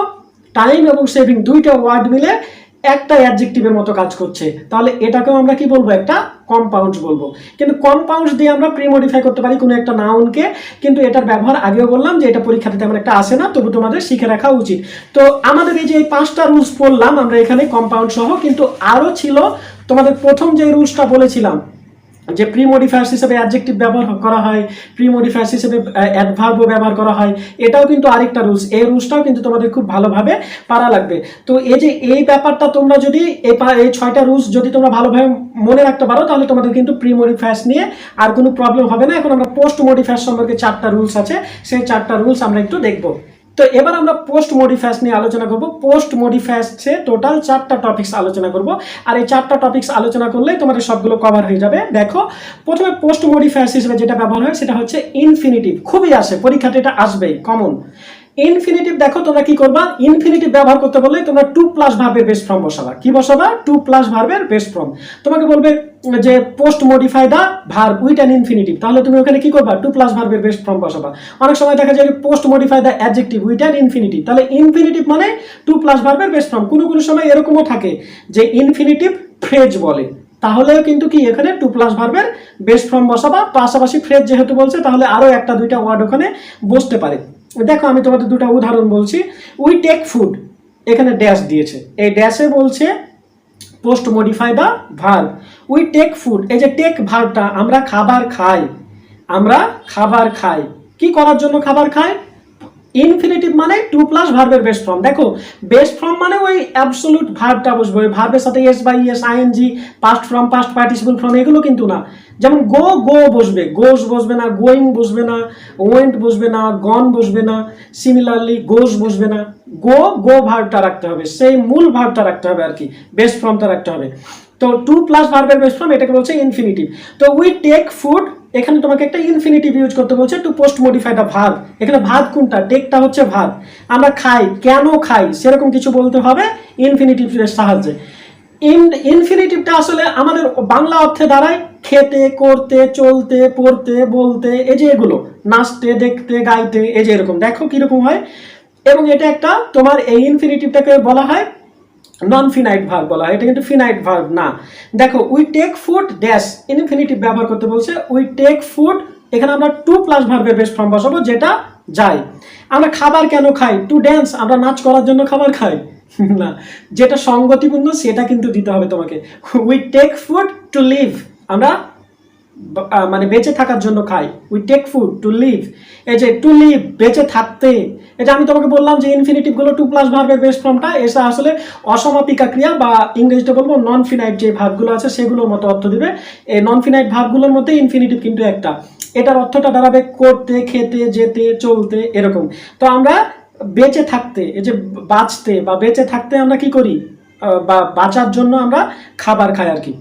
টাইম এবং সেভিং দুইটা ওয়ার্ড মিলে একটা অ্যাডজেক্টিভের মতো কাজ করছে, তাহলে এটাকেও আমরা কি বলবো, একটা কম্পাউন্ডস বলবো। কিন্তু কম্পাউন্ডস দিয়ে আমরা প্রি মডিফাই করতে পারি কোনো একটা নাউনকে, কিন্তু এটার ব্যবহার আগেও বললাম যে এটা পরীক্ষাতে তেমন একটা আসে না, তবু তোমাদের শিখে রাখা উচিত। তো আমাদের এই যে এই 5টা রুলস পড়লাম আমরা এখানে কম্পাউন্ড সহ, কিন্তু আরও ছিল তোমাদের প্রথম যে রুলসটা বলেছিলাম যে প্রি মডিফায়ার্স হিসেবে অ্যাডজেক্টিভ ব্যবহার করা হয়, প্রি মডিফায়ার্স হিসেবে অ্যাডভার্বও ব্যবহার করা হয়, এটাও কিন্তু আরেকটা রুলস, এই রুলসটাও কিন্তু তোমাদের খুব ভালোভাবে পারা লাগবে। তো এই যে এই ব্যাপারটা তোমরা যদি এই 6টা রুলস যদি তোমরা ভালোভাবে মনে রাখতে পারো, তাহলে তোমাদের কিন্তু প্রি মডিফায়ার্স নিয়ে আর কোনো প্রবলেম হবে না। এখন আমরা পোস্ট মডিফায়ার্স সম্পর্কে 4টা রুলস আছে, সেই 4টা রুলস আমরা একটু দেখবো। তো এবার আমরা পোস্ট মডিফায়ার্স নিয়ে আলোচনা করব। পোস্ট মডিফায়ার্সে টোটাল 4টা টপিকস আলোচনা করব, আর এই 4টা টপিকস আলোচনা করলেই তোমাদের সবগুলো কভার হয়ে যাবে। দেখো প্রথমে পোস্ট মডিফায়ার্স হিসেবে যেটা ব্যবহার হয় সেটা হচ্ছে ইনফিনিটিভ, খুবই আসে পরীক্ষাতে, এটা আসবেই কমন। ইনফিনিটিভ দেখো তোমরা কি করবা, ইনফিনিটিভ ব্যবহার করতে বললে তোমরা টু প্লাস ভার্বের বেস ফর্ম বসাবা। কি বসাবা, টু প্লাস ভার্বের বেস ফর্ম। তোমাকে বলবে যে post modify the verb with an infinitive, তাহলে তুমি ওখানে কি করবা, টু প্লাস ভার্বের বেস ফর্ম বসাবা। অনেক সময় দেখা যায় post modify the adjective with an infinitive, তাহলে ইনফিনিটিভ মানে টু প্লাস ভার্বের বেস ফর্ম। কোনো কোনো সময় এরকমও থাকে যে ইনফিনিটিভ ফ্রেজ বলে, তাহলেও কিন্তু কি এখানে টু প্লাস ভার্বের বেস ফর্ম বসাবা। পাশাপাশি ফ্রেজ যেহেতু বলছে তাহলে আরও একটা দুইটা ওয়ার্ড ওখানে বসতে পারে। দেখো আমি তোমাদের দুটো উদাহরণ বলছি। উই টেক ফুড, এখানে ড্যাশ দিয়েছে, এই ড্যাশে বলছে post modify the verb. We take food, এই যে টেক ভার্বটা, আমরা খাবার খাই, আমরা খাবার খাই, কি করার জন্য খাবার খাই, ইনফিনিটিভ মানে টু প্লাস ভার্বের বেস ফর্ম। দেখো বেস ফর্ম মানে ওই অ্যাবসলিউট ভার্বটা বসবে, ওই ভার্বের সাথে S by S, ING, past form, past participle form, এগুলো কিন্তু না। যেমন গো, গো বসবে, গোস বসবে না, গোয়িং বসবে না, ওয়েন্ট বসবে না, গন বসবে না। সিমিলারলি গোস বসবে না, গো, গো ভার্বটা রাখতে হবে, সেই মূল ভার্বটা রাখতে হবে আর কি, বেস ফর্মটা রাখতে হবে। তো টু প্লাস ভার্বের বেস ফর্ম, এটাকে বলছে ইনফিনিটিভ। তো উই টেক ফুড, এখানে তোমাকে একটা ইনফিনিটিভ ইউজ করতে বলছে to post modify the verb. এখানে ভার্ব কোনটা, টেকটা হচ্ছে ভার্ব। আমরা খাই, কেন খাই, সেরকম কিছু বলতে হবে ইনফিনিটিভের সাহায্যে। ইনফিনিটিভটা আসলে আমাদের বাংলা অর্থে দাঁড়ায় খেতে, করতে, চলতে, পড়তে, বলতে, এই যে এগুলো, নাচতে, দেখতে, গাইতে, এই যে এরকম, দেখো কিরকম হয়। এবং এটা একটা তোমার এই ইনফিনিটিভটাকে বলা হয় নন ফিনাইট ভার্ব বলা হয়, এটা কিন্তু ফিনাইট ভার্ব না। দেখো we take food dash, infinitive ব্যবহার করতে বলছে, উই টেক ফুড, এখানে আমরা টু প্লাস ভার্বের বেস ফর্ম বসাবো, যেটা যায়। আমরা খাবার কেন খাই? টু ড্যান্স, আমরা নাচ করার জন্য খাবার খাই না, যেটা সঙ্গতিপূর্ণ সেটা কিন্তু দিতে হবে তোমাকে। We take food to live, আমরা মানে বেঁচে থাকার জন্য খাই। We take food to live, এই যে টু লিভ, বেঁচে থাকতে, এটা আমি তোমাকে বললাম যে ইনফিনিটিভগুলো টু প্লাস ভার্বের বেস ফর্মটা, এটা আসলে অসমাপিকা ক্রিয়া বা ইংরেজিতে বলবো নন ফিনাইট যে ভার্বগুলো আছে সেগুলোর মতো অর্থ দিবে। এই নন ফিনাইট ভার্বগুলোর মধ্যে ইনফিনিটিভ কিন্তু একটা, এটার অর্থটা দাঁড়াবে করতে, খেতে, যেতে, চলতে, এরকম। তো আমরা বেঁচে থাকতে, এই যে বাঁচতে বা বেঁচে থাকতে আমরা কি করি, বা বাঁচার জন্য আমরা খাবার খাই আর কি।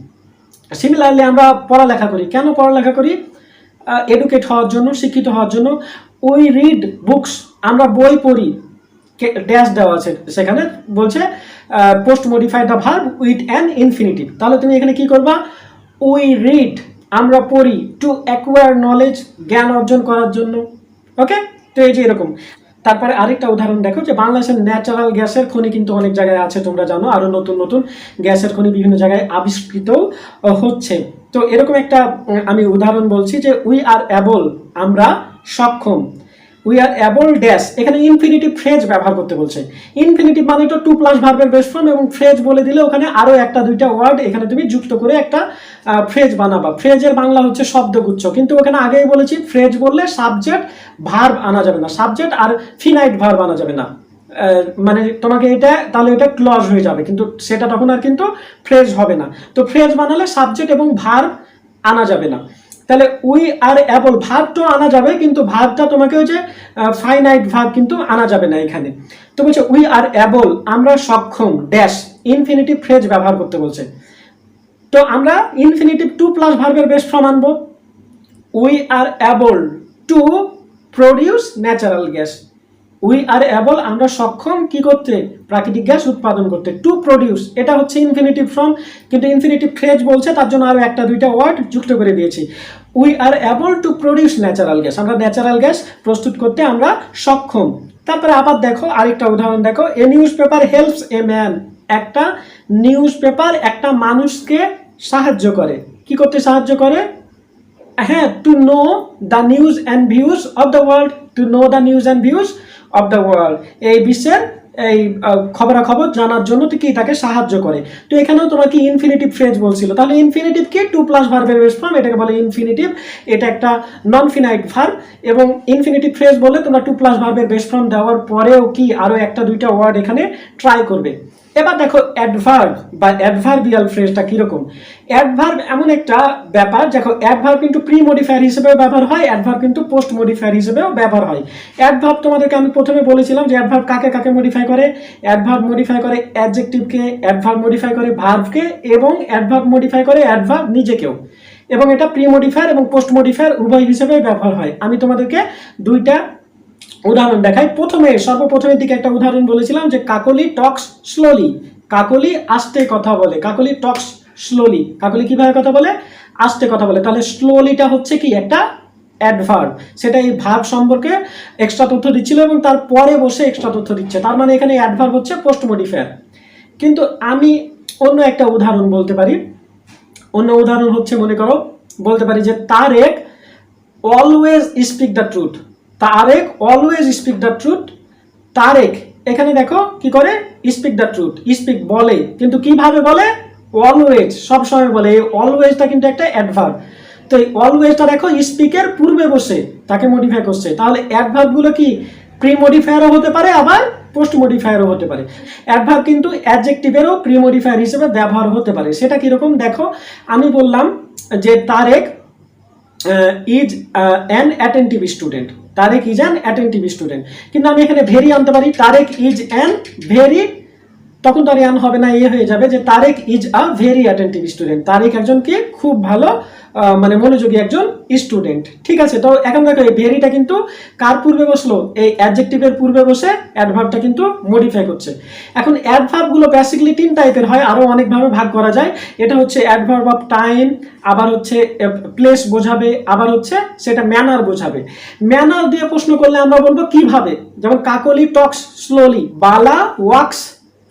সিমিলারলি আমরা পড়ালেখা করি, কেন পড়ালেখা করি? এডুকেট হওয়ার জন্য, শিক্ষিত হওয়ার জন্য। উই রিড বুকস, আমরা বই পড়ি, ড্যাশ দেওয়া আছে সেখানে, বলছে post modify the verb with an infinitive. তাহলে তুমি এখানে কি করবা? উই রিড, আমরা পড়ি, টু অ্যাকোয়ার নলেজ, জ্ঞান অর্জন করার জন্য। ওকে, তো এই যে এরকম। তারপরে আরেকটা উদাহরণ দেখো, যে বাংলাদেশের ন্যাচারাল গ্যাসের খনি কিন্তু অনেক জায়গায় আছে, তোমরা জানো, আরো নতুন নতুন গ্যাসের খনি বিভিন্ন জায়গায় আবিষ্কৃত হচ্ছে। তো এরকম একটা আমি উদাহরণ বলছি, যে উই আর অ্যাবল, আমরা সক্ষম। উই আর অ্যাবল ড্যাশ, এখানে ইনফিনিটিভ ফ্রেজ ব্যবহার করতে বলছে। ইনফিনিটিভ মানে তো টু প্লাস ভার্বের বেস ফর্ম, এবং ফ্রেজ বলে দিলে ওখানে আরো একটা দুইটা ওয়ার্ড এখানে তুমি যুক্ত করে একটা ফ্রেজ বানাবা। ফ্রেজের বাংলা হচ্ছে শব্দগুচ্ছ, কিন্তু ওখানে আগেই বলেছি ফ্রেজ বললে সাবজেক্ট ভার্ব আনা যাবে না, সাবজেক্ট আর ফিনাইট ভার্ব আনা যাবে না। মানে তোমাকে এটা, তাহলে এটা ক্লজ হয়ে যাবে, কিন্তু সেটা তখন আর কিন্তু ফ্রেজ হবে না। তো ফ্রেজ বানালে সাবজেক্ট এবং ভার্ব আনা যাবে না। তাহলে উই আর অ্যাবল, ভার্বটা আনা যাবে, কিন্তু ভার্বটা তোমাকে ওই যে ফাইনাইট ভার্ব কিন্তু আনা যাবে না এখানে। তো বলছে উই আর অ্যাবল, আমরা সক্ষম ড্যাশ, ইনফিনিটিভ ফ্রেজ ব্যবহার করতে বলছে। তো আমরা ইনফিনিটিভ টু প্লাস ভার্বের বেস ফর্ম আনবো। We are able to produce natural gas, we are able, আমরা সক্ষম কি করতে? প্রাকৃতিক গ্যাস উৎপাদন করতে। টু প্রডিউস, এটা হচ্ছে ইনফিনিটিভ ফর্ম, কিন্তু ইনফিনিটিভ ফ্রেজ বলছে, তার জন্য আরো একটা দুইটা ওয়ার্ড যুক্ত করে দিয়েছি। We are able to produce natural gas, আমরা ন্যাচারাল গ্যাস প্রস্তুত করতে আমরা সক্ষম। তারপরে আবার দেখো আরেকটা উদাহরণ দেখো, a newspaper helps a man, একটা নিউজ পেপার একটা মানুষকে সাহায্য করে, কি করতে সাহায্য করে? হ্যাঁ, to know the news and views of the world, to know the news and views of the world, এই বিশ্বের এই খবরাখবর জানার জন্য কি তাকে সাহায্য করে। তো এখানেও তোমাকে ইনফিনিটিভ ফ্রেজ বলছিল, তাহলে ইনফিনিটিভ কি? টু প্লাস ভার্বের বেস ফর্ম, এটাকে বলে ইনফিনিটিভ, এটা একটা নন ফিনাইট ভার্ব। এবং ইনফিনিটিভ ফ্রেজ বলে তোমরা টু প্লাস ভার্বের বেস ফর্ম দেওয়ার পরেও কি আরো একটা দুইটা ওয়ার্ড এখানে ট্রাই করবে। এবার দেখো অ্যাডভার্ব বা অ্যাডভার্বিয়াল ফ্রেজটা কিরকম। অ্যাডভার্ব এমন একটা ব্যাপার, দেখো অ্যাডভার্ব কিন্তু প্রি মডিফায়ার হিসেবেও ব্যবহার হয়, অ্যাডভার্ব কিন্তু পোস্ট মডিফায়ার হিসেবেও ব্যবহার হয়। অ্যাডভার্ব তোমাদেরকে আমি প্রথমে বলেছিলাম যে অ্যাডভার্ব কাকে কাকে মডিফাই করে। অ্যাডভার্ব মডিফাই করে অ্যাডজেক্টিভকে, অ্যাডভার্ব মডিফাই করে ভার্বকে, এবং অ্যাডভার্ব মডিফাই করে অ্যাডভার্ব নিজেকেও। এবং এটা প্রি মডিফায়ার এবং পোস্ট মডিফায়ার উভয় হিসেবে ব্যবহার হয়। আমি তোমাদেরকে দুইটা উদাহরণ দেখাই। সর্বপ্রথমের দিকে একটা উদাহরণ বলেছিলাম যে কাকলি টক্স স্লোলি, কাকলি আস্তে কথা বলে, কাকলি টক্স স্লোলি, কাকলি কিভাবে কথা বলে? আস্তে কথা বলে। তাহলে স্লোলিটা হচ্ছে কি? একটা অ্যাডভার্ব, সেটা এই ভার্ব সম্পর্কে এক্সট্রা তথ্য দিচ্ছিল এবং তারপরে বসে এক্সট্রা তথ্য দিচ্ছে, তার মানে এখানে অ্যাডভার্ব হচ্ছে পোস্ট মডিফায়ার। কিন্তু আমি অন্য একটা উদাহরণ বলতে পারি। অন্য উদাহরণ হচ্ছে, মনে করো বলতে পারি যে Tarek always speak the truth, Tarek always speak the truth. Tarek এখানে দেখো কি করে? স্পিক দ্য ট্রুথ, স্পিক বলে, কিন্তু কিভাবে বলে? অলওয়েজ, সব সময় বলে। এই অলওয়েজটা কিন্তু একটা অ্যাডভার্ব। তো এই অলওয়েজটা দেখো স্পিকের পূর্বে বসে তাকে মডিফাই করছে। তাহলে অ্যাডভার্বগুলো কি? প্রি মডিফায়ারও হতে পারে, আবার পোস্ট মডিফায়ারও হতে পারে। অ্যাডভার্ব কিন্তু অ্যাডজেক্টিভেরও প্রি মডিফায়ার হিসেবে ব্যবহার হতে পারে। সেটা কিরকম দেখো, আমি বললাম যে Tarek is an attentive student, Tarek is an attentive student, কিন্তু আমি এখানে ভেরি আনতে পারি, তারেক ইজ অ্যান ভেরি তখন তো আর ইয়ান হবে না, হয়ে যাবে যে Tarek is a very attentive student, Tarek একজন কি খুব ভালো মানে মনোযোগী একজন স্টুডেন্ট। ঠিক আছে, তো এখন দেখো এই ভেরিটা কিন্তু কার পূর্বে বসলো, এই অ্যাডজেক্টিভের পূর্বে বসে অ্যাডভার্বটা কিন্তু মডিফাই করছে। এখন অ্যাডভার্বগুলো বেসিক্যালি 3 টাইপের হয়, আরো অনেকভাবে ভাগ করা যায়। এটা হচ্ছে অ্যাডভার্ব অফ টাইম, আবার হচ্ছে প্লেস বোঝাবে, আবার হচ্ছে সেটা ম্যানার বোঝাবে। ম্যানার দিয়ে প্রশ্ন করলে আমরা বলবো কিভাবে, যেমন কাকলি টক্স স্লোলি, বালা ওয়াক্স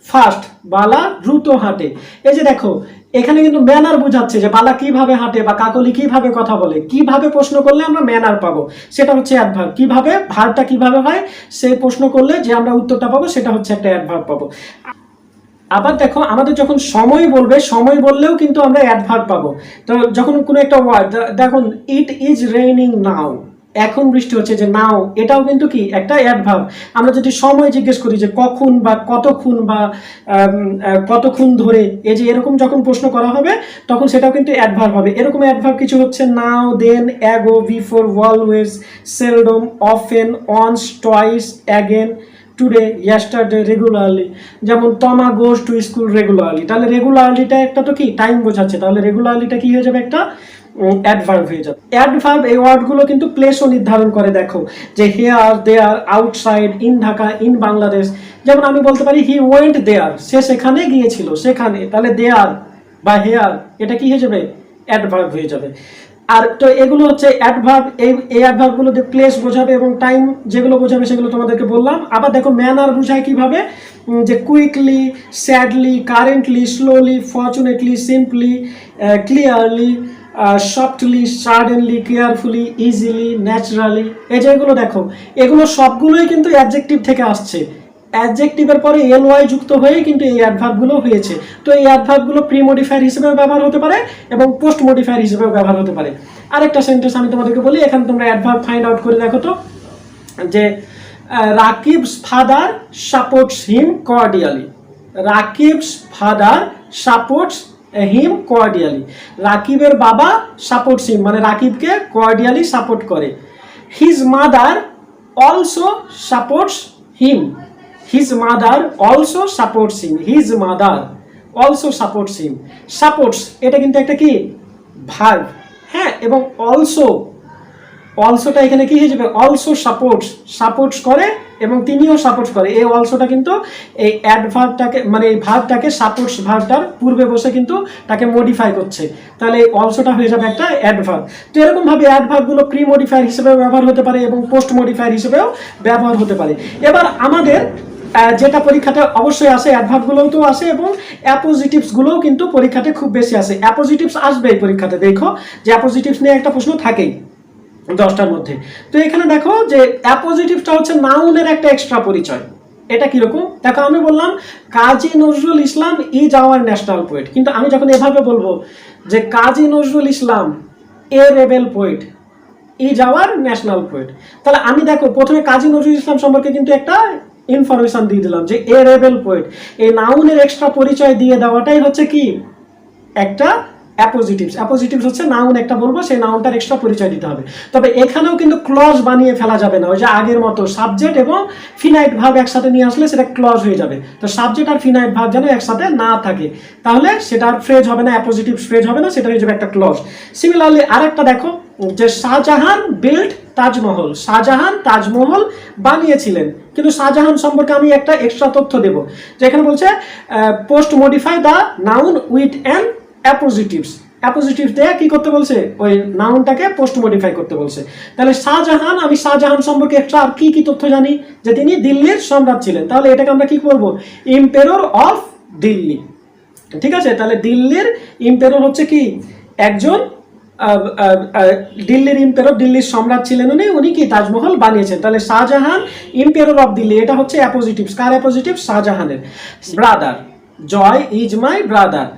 ফাস্ট, বালা দ্রুত হাঁটে। এই যে দেখো এখানে কিন্তু ম্যানার বোঝাচ্ছে যে বালা কিভাবে হাঁটে বা কাকলি কিভাবে কথা বলে। কিভাবে প্রশ্ন করলে আমরা ম্যানার পাবো, সেটা হচ্ছে অ্যাডভার্ব। কিভাবে ভার্বটা কিভাবে হয় সেই প্রশ্ন করলে যে আমরা উত্তরটা পাবো সেটা হচ্ছে একটা অ্যাডভার্ব পাবো। আবার দেখো আমাদের যখন সময় বলবে, সময় বললেও কিন্তু আমরা অ্যাডভার্ব পাবো। তো যখন কোনো একটা ওয়ার্ড, দেখুন ইট ইজ রেইনিং নাও, এখন বৃষ্টি হচ্ছে, যে নাও এটাও কিন্তু কি একটা অ্যাডভার্ব। আমরা যদি সময় জিজ্ঞেস করি যে কখন বা কতক্ষণ বা কতক্ষণ ধরে, এই যে এরকম যখন প্রশ্ন করা হবে তখন সেটাও কিন্তু অ্যাডভার্ব হবে। এরকম অ্যাডভার্ব কিছু হচ্ছে now, then, ago, before, always, seldom, often, once, twice, again, today, yesterday, regularly. যেমন Toma goes to school regularly, তাহলে রেগুলারলিটা একটা তো কি টাইম বোঝাচ্ছে, তাহলে রেগুলারলিটা কি হয়ে যাবে, একটা অ্যাডভার্ব হয়ে যাবে। অ্যাডভার্ব এই ওয়ার্ডগুলো কিন্তু প্লেসও নির্ধারণ করে। দেখো যে here, there, outside, in Dhaka, in Bangladesh. যেমন আমি বলতে পারি হি ওয়েন্ট দেয়ার, সে সেখানে গিয়েছিল, সেখানে, তাহলে দেয়ার বা হেয়ার এটা কি হয়ে যাবে, অ্যাডভার্ব হয়ে যাবে। আর তো এগুলো হচ্ছে অ্যাডভার্ব, এই অ্যাডভার্বগুলো প্লেস বোঝাবে এবং টাইম যেগুলো বোঝাবে সেগুলো তোমাদেরকে বললাম। আবার দেখো ম্যানার বোঝায় কিভাবে, যে quickly, sadly, currently, slowly, fortunately, simply, clearly, softly, suddenly, carefully, easily, naturally. এই যেগুলো দেখো এগুলো সবগুলোই কিন্তু অ্যাডজেক্টিভ থেকে আসছে। অ্যাডজেক্টিভের পরে এলওয়াই যুক্ত হয়েই কিন্তু এই অ্যাডভার্বগুলো হয়েছে। তো এই অ্যাডভার্বগুলো প্রি মডিফায়ার হিসেবেও ব্যবহার হতে পারে এবং পোস্ট মডিফায়ার হিসেবেও ব্যবহার হতে পারে। আরেকটা সেন্টেন্স আমি তোমাদেরকে বলি, এখানে তোমরা অ্যাডভার্ব ফাইন্ড আউট করে দেখো তো, যে রাকিবস ফাদার সাপোর্টস হিম কর্ডিয়ালি। রাকিবস ফাদার সাপোর্টস হিম কর্ডিয়ালি, রাকিবের বাবা সাপোর্টস হিম মানে রাকিবকে কর্ডিয়ালি সাপোর্ট করে। হিজ মাদার অলসো সাপোর্টস হিম, হিজ মাদার অলসো সাপোর্টস হিম, হিজ মাদার অলসো সাপোর্টস হিম। সাপোর্টস এটা কিন্তু একটা কি ভার্ব, হ্যাঁ, এবং অলসো, অলসোটা এখানে কি হয়ে যাবে, অলসো সাপোর্টস, সাপোর্টস করে এবং তিনিও সাপোর্ট করে। এই অলসোটা কিন্তু এই অ্যাডভার্বটাকে মানে এই ভার্বটাকে সাপোর্টস ভার্বটার পূর্বে বসে কিন্তু তাকে মডিফাই করছে, তাহলে এই অলসোটা হয়ে যাবে একটা অ্যাডভার্ব। তো এরকম ভাবে অ্যাডভার্বগুলো প্রি মডিফায়ার হিসেবেও ব্যবহার হতে পারে এবং পোস্ট মডিফায়ার হিসেবেও ব্যবহার হতে পারে। এবার আমাদের যেটা পরীক্ষাতে অবশ্যই আসে, অ্যাডভার্বগুলোও তো আসে এবং অ্যাপোজিটিভসগুলোও কিন্তু পরীক্ষাতে খুব বেশি আসে। অ্যাপোজিটিভস আসবেই পরীক্ষাতে, দেখো যে অ্যাপোজিটিভস নিয়ে একটা প্রশ্ন থাকেই 10টার মধ্যে। তো এখানে দেখো যে অ্যাপোজিটিভটা হচ্ছে নাউনের একটা এক্সট্রা পরিচয়। এটা কিরকম দেখো, আমি বললাম Kazi Nazrul Islam is our national poet, কিন্তু আমি যখন এভাবে বলবো যে Kazi Nazrul Islam a rebel poet is our national poet, তাহলে আমি দেখো প্রথমে কাজী নজরুল ইসলাম সম্পর্কে কিন্তু একটা ইনফরমেশন দিয়ে দিলাম যে এ রেবেল পোয়েট, এই নাউনের এক্সট্রা পরিচয় দিয়ে দেওয়াটাই হচ্ছে কি একটা অ্যাপোজিটিভস। অ্যাপোজিটিভস হচ্ছে নাউন একটা বলবো, সেই নাউনটার এক্সট্রা পরিচয় দিতে হবে। তবে এখানেও কিন্তু ক্লজ বানিয়ে ফেলা যাবে না, ওই যে আগের মতো সাবজেক্ট এবং ফিনাইট ভার্ব একসাথে নিয়ে আসলে সেটা ক্লজ হয়ে যাবে। তো সাবজেক্ট আর ফিনাইট ভার্ব যেন একসাথে না থাকে, তাহলে সেটা আর ফ্রেজ হবে না, অ্যাপোজিটিভ ফ্রেজ হবে না, সেটা হয়ে যাবে একটা ক্লজ। সিমিলারলি আরেকটা দেখো যে শাহজাহান বিল্ড তাজমহল, শাহজাহান তাজমহল বানিয়েছিলেন, কিন্তু শাহজাহান সম্পর্কে আমি একটা এক্সট্রা তথ্য দেব, যেখানে বলছে post modify the noun with an অ্যাপোজিটিভস। অ্যাপোজিটিভস দিয়ে কি করতে বলছে, ওই নাউনটাকে পোস্ট মডিফাই করতে বলছে। তাহলে শাহজাহান, আমি শাহজাহান সম্পর্কে এক্সট্রা আর কি কি তথ্য জানি, যে তিনি দিল্লির সম্রাট ছিলেন, তাহলে এটাকে আমরা কি করব, ইম্পেরর অফ দিল্লি। ঠিক আছে, তাহলে দিল্লির ইম্পেরর হচ্ছে কি একজন দিল্লির ইম্পেরর, দিল্লির সম্রাট ছিলেন উনি, উনি কি তাজমহল বানিয়েছেন। তাহলে শাহজাহান ইম্পেরর অফ দিল্লি, এটা হচ্ছে অ্যাপোজিটিভস। কার অ্যাপোজিটিভ, শাহজাহানের। Brother, Joy is my brother,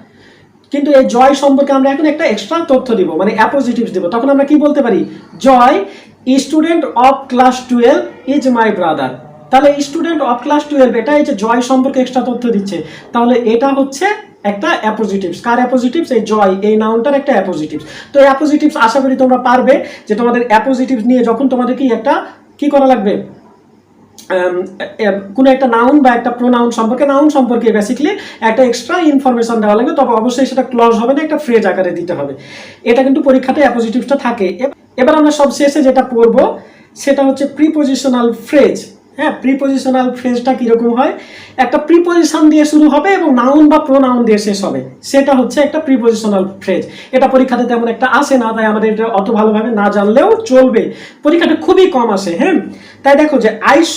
কিন্তু এই জয় সম্পর্কে আমরা এখন একটা এক্সট্রা তথ্য দিব, মানে অ্যাপোজিটিভস দিব। তখন আমরা কি বলতে পারি, Joy student of class 12 is my brother. তাহলে স্টুডেন্ট অফ ক্লাস 12 এটা এই যে জয় সম্পর্কে এক্সট্রা তথ্য দিচ্ছে, তাহলে এটা হচ্ছে একটা অ্যাপোজিটিভস। কার অ্যাপোজিটিভস, এই জয়, এই নাউনটার একটা অ্যাপোজিটিভস। তো এই অ্যাপোজিটিভস আশা করি তোমরা পারবে, যে তোমাদের অ্যাপোজিটিভস নিয়ে যখন তোমাদের কি একটা কি করা লাগবে, কোনো একটা নাউন বা একটা প্রোনাউন সম্পর্কে, নাউন সম্পর্কে বেসিক্যালি একটা এক্সট্রা ইনফরমেশন দেওয়া লাগবে, তবে অবশ্যই সেটা ক্লজ হবে না, একটা ফ্রেজ আকারে দিতে হবে। এটা কিন্তু পরীক্ষাতে অ্যাপোজিটিভসটা থাকে। এবার আমরা সব শেষে যেটা পড়বো সেটা হচ্ছে প্রিপোজিশনাল ফ্রেজ। হ্যাঁ, প্রিপোজিশনাল ফ্রেজটা কীরকম হয়, একটা প্রিপোজিশন দিয়ে শুরু হবে এবং নাউন বা প্রোনাউন দিয়ে শেষ হবে, সেটা হচ্ছে একটা প্রিপোজিশনাল ফ্রেজ। এটা পরীক্ষাতে তেমন একটা আসে না, তাই আমাদের এটা অত ভালোভাবে না জানলেও চলবে, পরীক্ষাটা খুবই কম আসে। হ্যাঁ, তাই দেখো যে আই স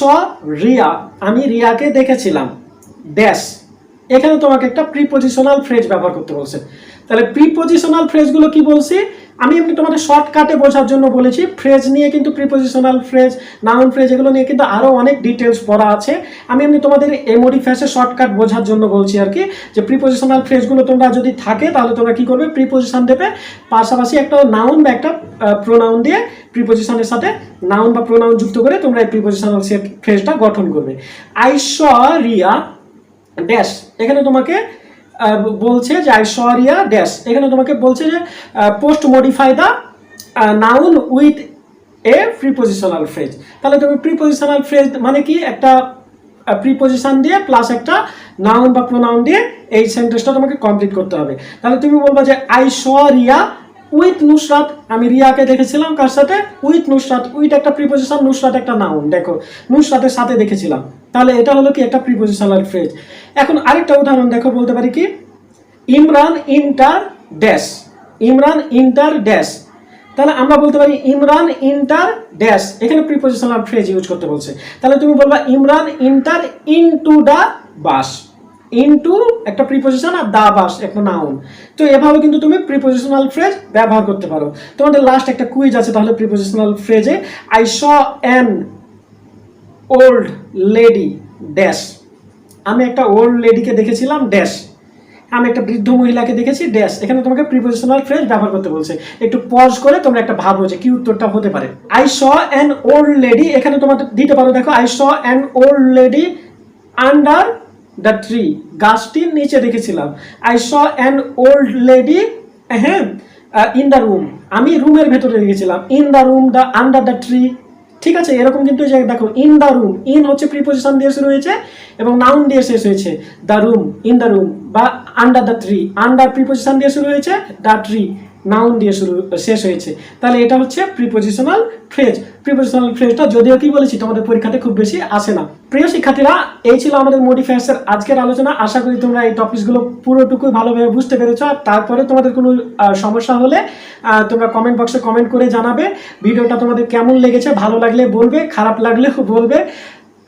রিয়া, আমি রিয়াকে দেখেছিলাম ড্যাশ, এখানে তোমাকে একটা প্রিপোজিশনাল ফ্রেজ ব্যবহার করতে বলছে। তাহলে প্রিপোজিশনাল ফ্রেজগুলো কি বলছি, আমি এমনি তোমাদের শর্টকাটে বোঝার জন্য বলেছি। ফ্রেজ নিয়ে কিন্তু প্রিপোজিশনাল ফ্রেজ, নাউন ফ্রেজ এগুলো নিয়ে কিন্তু আরও অনেক ডিটেলস পড়া আছে। আমি এমনি তোমাদের এমওডি ফ্যাসের শর্টকাট বোঝার জন্য বলছি আর কি, যে প্রিপোজিশনাল ফ্রেজগুলো তোমরা যদি থাকে তাহলে তোমরা কি করবে, প্রিপোজিশন দেবে, পাশাপাশি একটা নাউন বা একটা প্রোনাউন দিয়ে প্রিপোজিশনের সাথে নাউন বা প্রোনাউন যুক্ত করে তোমরা এই প্রিপোজিশনাল ফ্রেজটা গঠন করবে। আই স রিয়া ড্যাশ, এখানে তোমাকে বলছে যে আই স রিয়া ড্যাশ, এখানে তোমাকে বলছে যে post modify the noun with a prepositional phrase. তাহলে তুমি প্রিপোজিশনাল ফ্রেজ মানে কি, একটা প্রিপোজিশন দিয়ে প্লাস একটা নাউন বা প্রোনাউন দিয়ে এই সেন্টেন্সটা তোমাকে কমপ্লিট করতে হবে। তাহলে তুমি বলবা যে I saw Riya with Nusrat, আমি রিয়াকে দেখেছিলাম কার সাথে, উইথ নুসরাত। উইথ একটা প্রিপোজিশন, নুসরাত একটা নাউন, দেখো নুসরাতের সাথে দেখেছিলাম, তাহলে এটা হলো কি একটা প্রিপোজিশনাল ফ্রেজ। এখন আরেকটা উদাহরণ দেখো, বলতে পারি কি, Imran enter dash, Imran enter dash, তাহলে আমরা বলতে পারি ইমরান ইন্টার ড্যাশ, এখানে প্রিপোজিশনাল ফ্রেজ ইউজ করতে বলছে। তাহলে তুমি বলবা Imran enter into the bus, into একটা প্রিপোজিশন আর দা বাস একটা নাউন। তো এভাবে কিন্তু তুমি প্রিপোজিশনাল ফ্রেজ ব্যবহার করতে পারো। তোমাদের লাস্ট একটা কুইজ আছে তাহলে প্রিপোজিশনাল ফ্রেজে, I saw an old lady dash, আমি একটা ওল্ড লেডিকে দেখেছিলাম ড্যাশ, আমি একটা বৃদ্ধ মহিলাকে দেখেছি ড্যাশ, এখানে তোমাকে প্রিপোজিশনাল ফ্রেজ ব্যবহার করতে বলছে। একটু পজ করে তোমরা একটা ভাবো যে কি উত্তরটা হতে পারে। I saw an old lady, এখানে তোমাদের দিতে পারো, দেখো I saw an old lady under the tree, গাছটির নিচে দেখেছিলাম। I saw an old lady, হ্যাঁ, ইন দ্য রুম, আমি রুমের ভেতরে দেখেছিলাম, in the room, the under the tree. ঠিক আছে, এরকম কিন্তু দেখো ইন দ্য রুম, ইন হচ্ছে প্রিপোজিশন দিয়ে শুরু হয়েছে এবং নাউন দিয়ে শেষ হয়েছে, the room, in the room, বা under the tree, under preposition দিয়ে শুরু হয়েছে, দ্য ট্রি নাউন দিয়ে শেষ হয়েছে। তাহলে এটা হচ্ছে প্রিপোজিশনাল ফ্রেজ। প্রিপোজিশনাল ফ্রেজটা যদিও কি বলেছি তোমাদের পরীক্ষাতে খুব বেশি আসে না। প্রিয় শিক্ষার্থীরা, এই ছিল আমাদের মডিফায়ার্সের আজকের আলোচনা। আশা করি তোমরা এই টপিকসগুলো পুরোটুকু ভালোভাবে বুঝতে পেরেছো। আর তারপরে তোমাদের কোনো সমস্যা হলে তোমরা কমেন্ট বক্সে কমেন্ট করে জানাবে ভিডিওটা তোমাদের কেমন লেগেছে। ভালো লাগলে বলবে, খারাপ লাগলেও বলবে,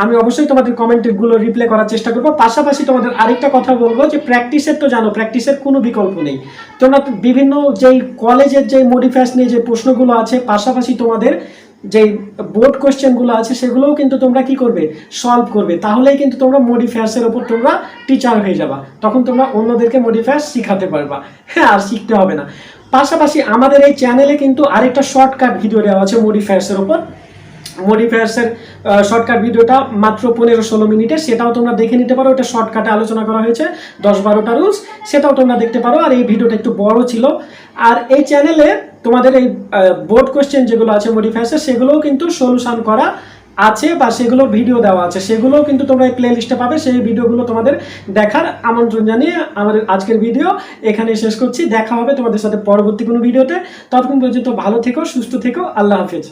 আমি অবশ্যই তোমাদের কমেন্টগুলো রিপ্লাই করার চেষ্টা করবো। পাশাপাশি তোমাদের আরেকটা কথা বলবো যে প্র্যাকটিসের তো জানো, প্র্যাকটিসের কোনো বিকল্প নেই। তোমরা বিভিন্ন যেই কলেজের যে মডিফায়ার্স নিয়ে যে প্রশ্নগুলো আছে, পাশাপাশি তোমাদের যে বোর্ড কোয়েশ্চেনগুলো আছে সেগুলোও কিন্তু তোমরা কি করবে, সলভ করবে। তাহলেই কিন্তু তোমরা মডিফায়ার্সের ওপর তোমরা টিচার হয়ে যাবা, তখন তোমরা অন্যদেরকে মডিফায়ার্স শিখাতে পারবা। হ্যাঁ, আর শিখতে হবে না। পাশাপাশি আমাদের এই চ্যানেলে কিন্তু আরেকটা শর্টকাট ভিডিও দেওয়া আছে মডিফায়ার্সের ওপর। মডিফায়ার্সের শর্টকাট ভিডিওটা মাত্র 15-16 মিনিটে, সেটাও তোমরা দেখে নিতে পারো। এটা শর্টকাটে আলোচনা করা হয়েছে 10-12টা রুলস, সেটাও তোমরা দেখতে পারো। আর এই ভিডিওটা একটু বড় ছিল। আর এই চ্যানেলে তোমাদের এই বোর্ড কোয়েশ্চেন যেগুলো আছে মডিফায়ার্সের, সেগুলোও কিন্তু সলিউশন করা আছে বা সেগুলোর ভিডিও দেওয়া আছে, সেগুলোও কিন্তু তোমরা এই প্লে লিস্টে পাবে। সেই ভিডিওগুলো তোমাদের দেখার আমন্ত্রণ জানিয়ে আমাদের আজকের ভিডিও এখানে শেষ করছি। দেখা হবে তোমাদের সাথে পরবর্তী কোনো ভিডিওতে। ততক্ষণ পর্যন্ত ভালো থেকো, সুস্থ থেকো, আল্লাহ হাফেজ।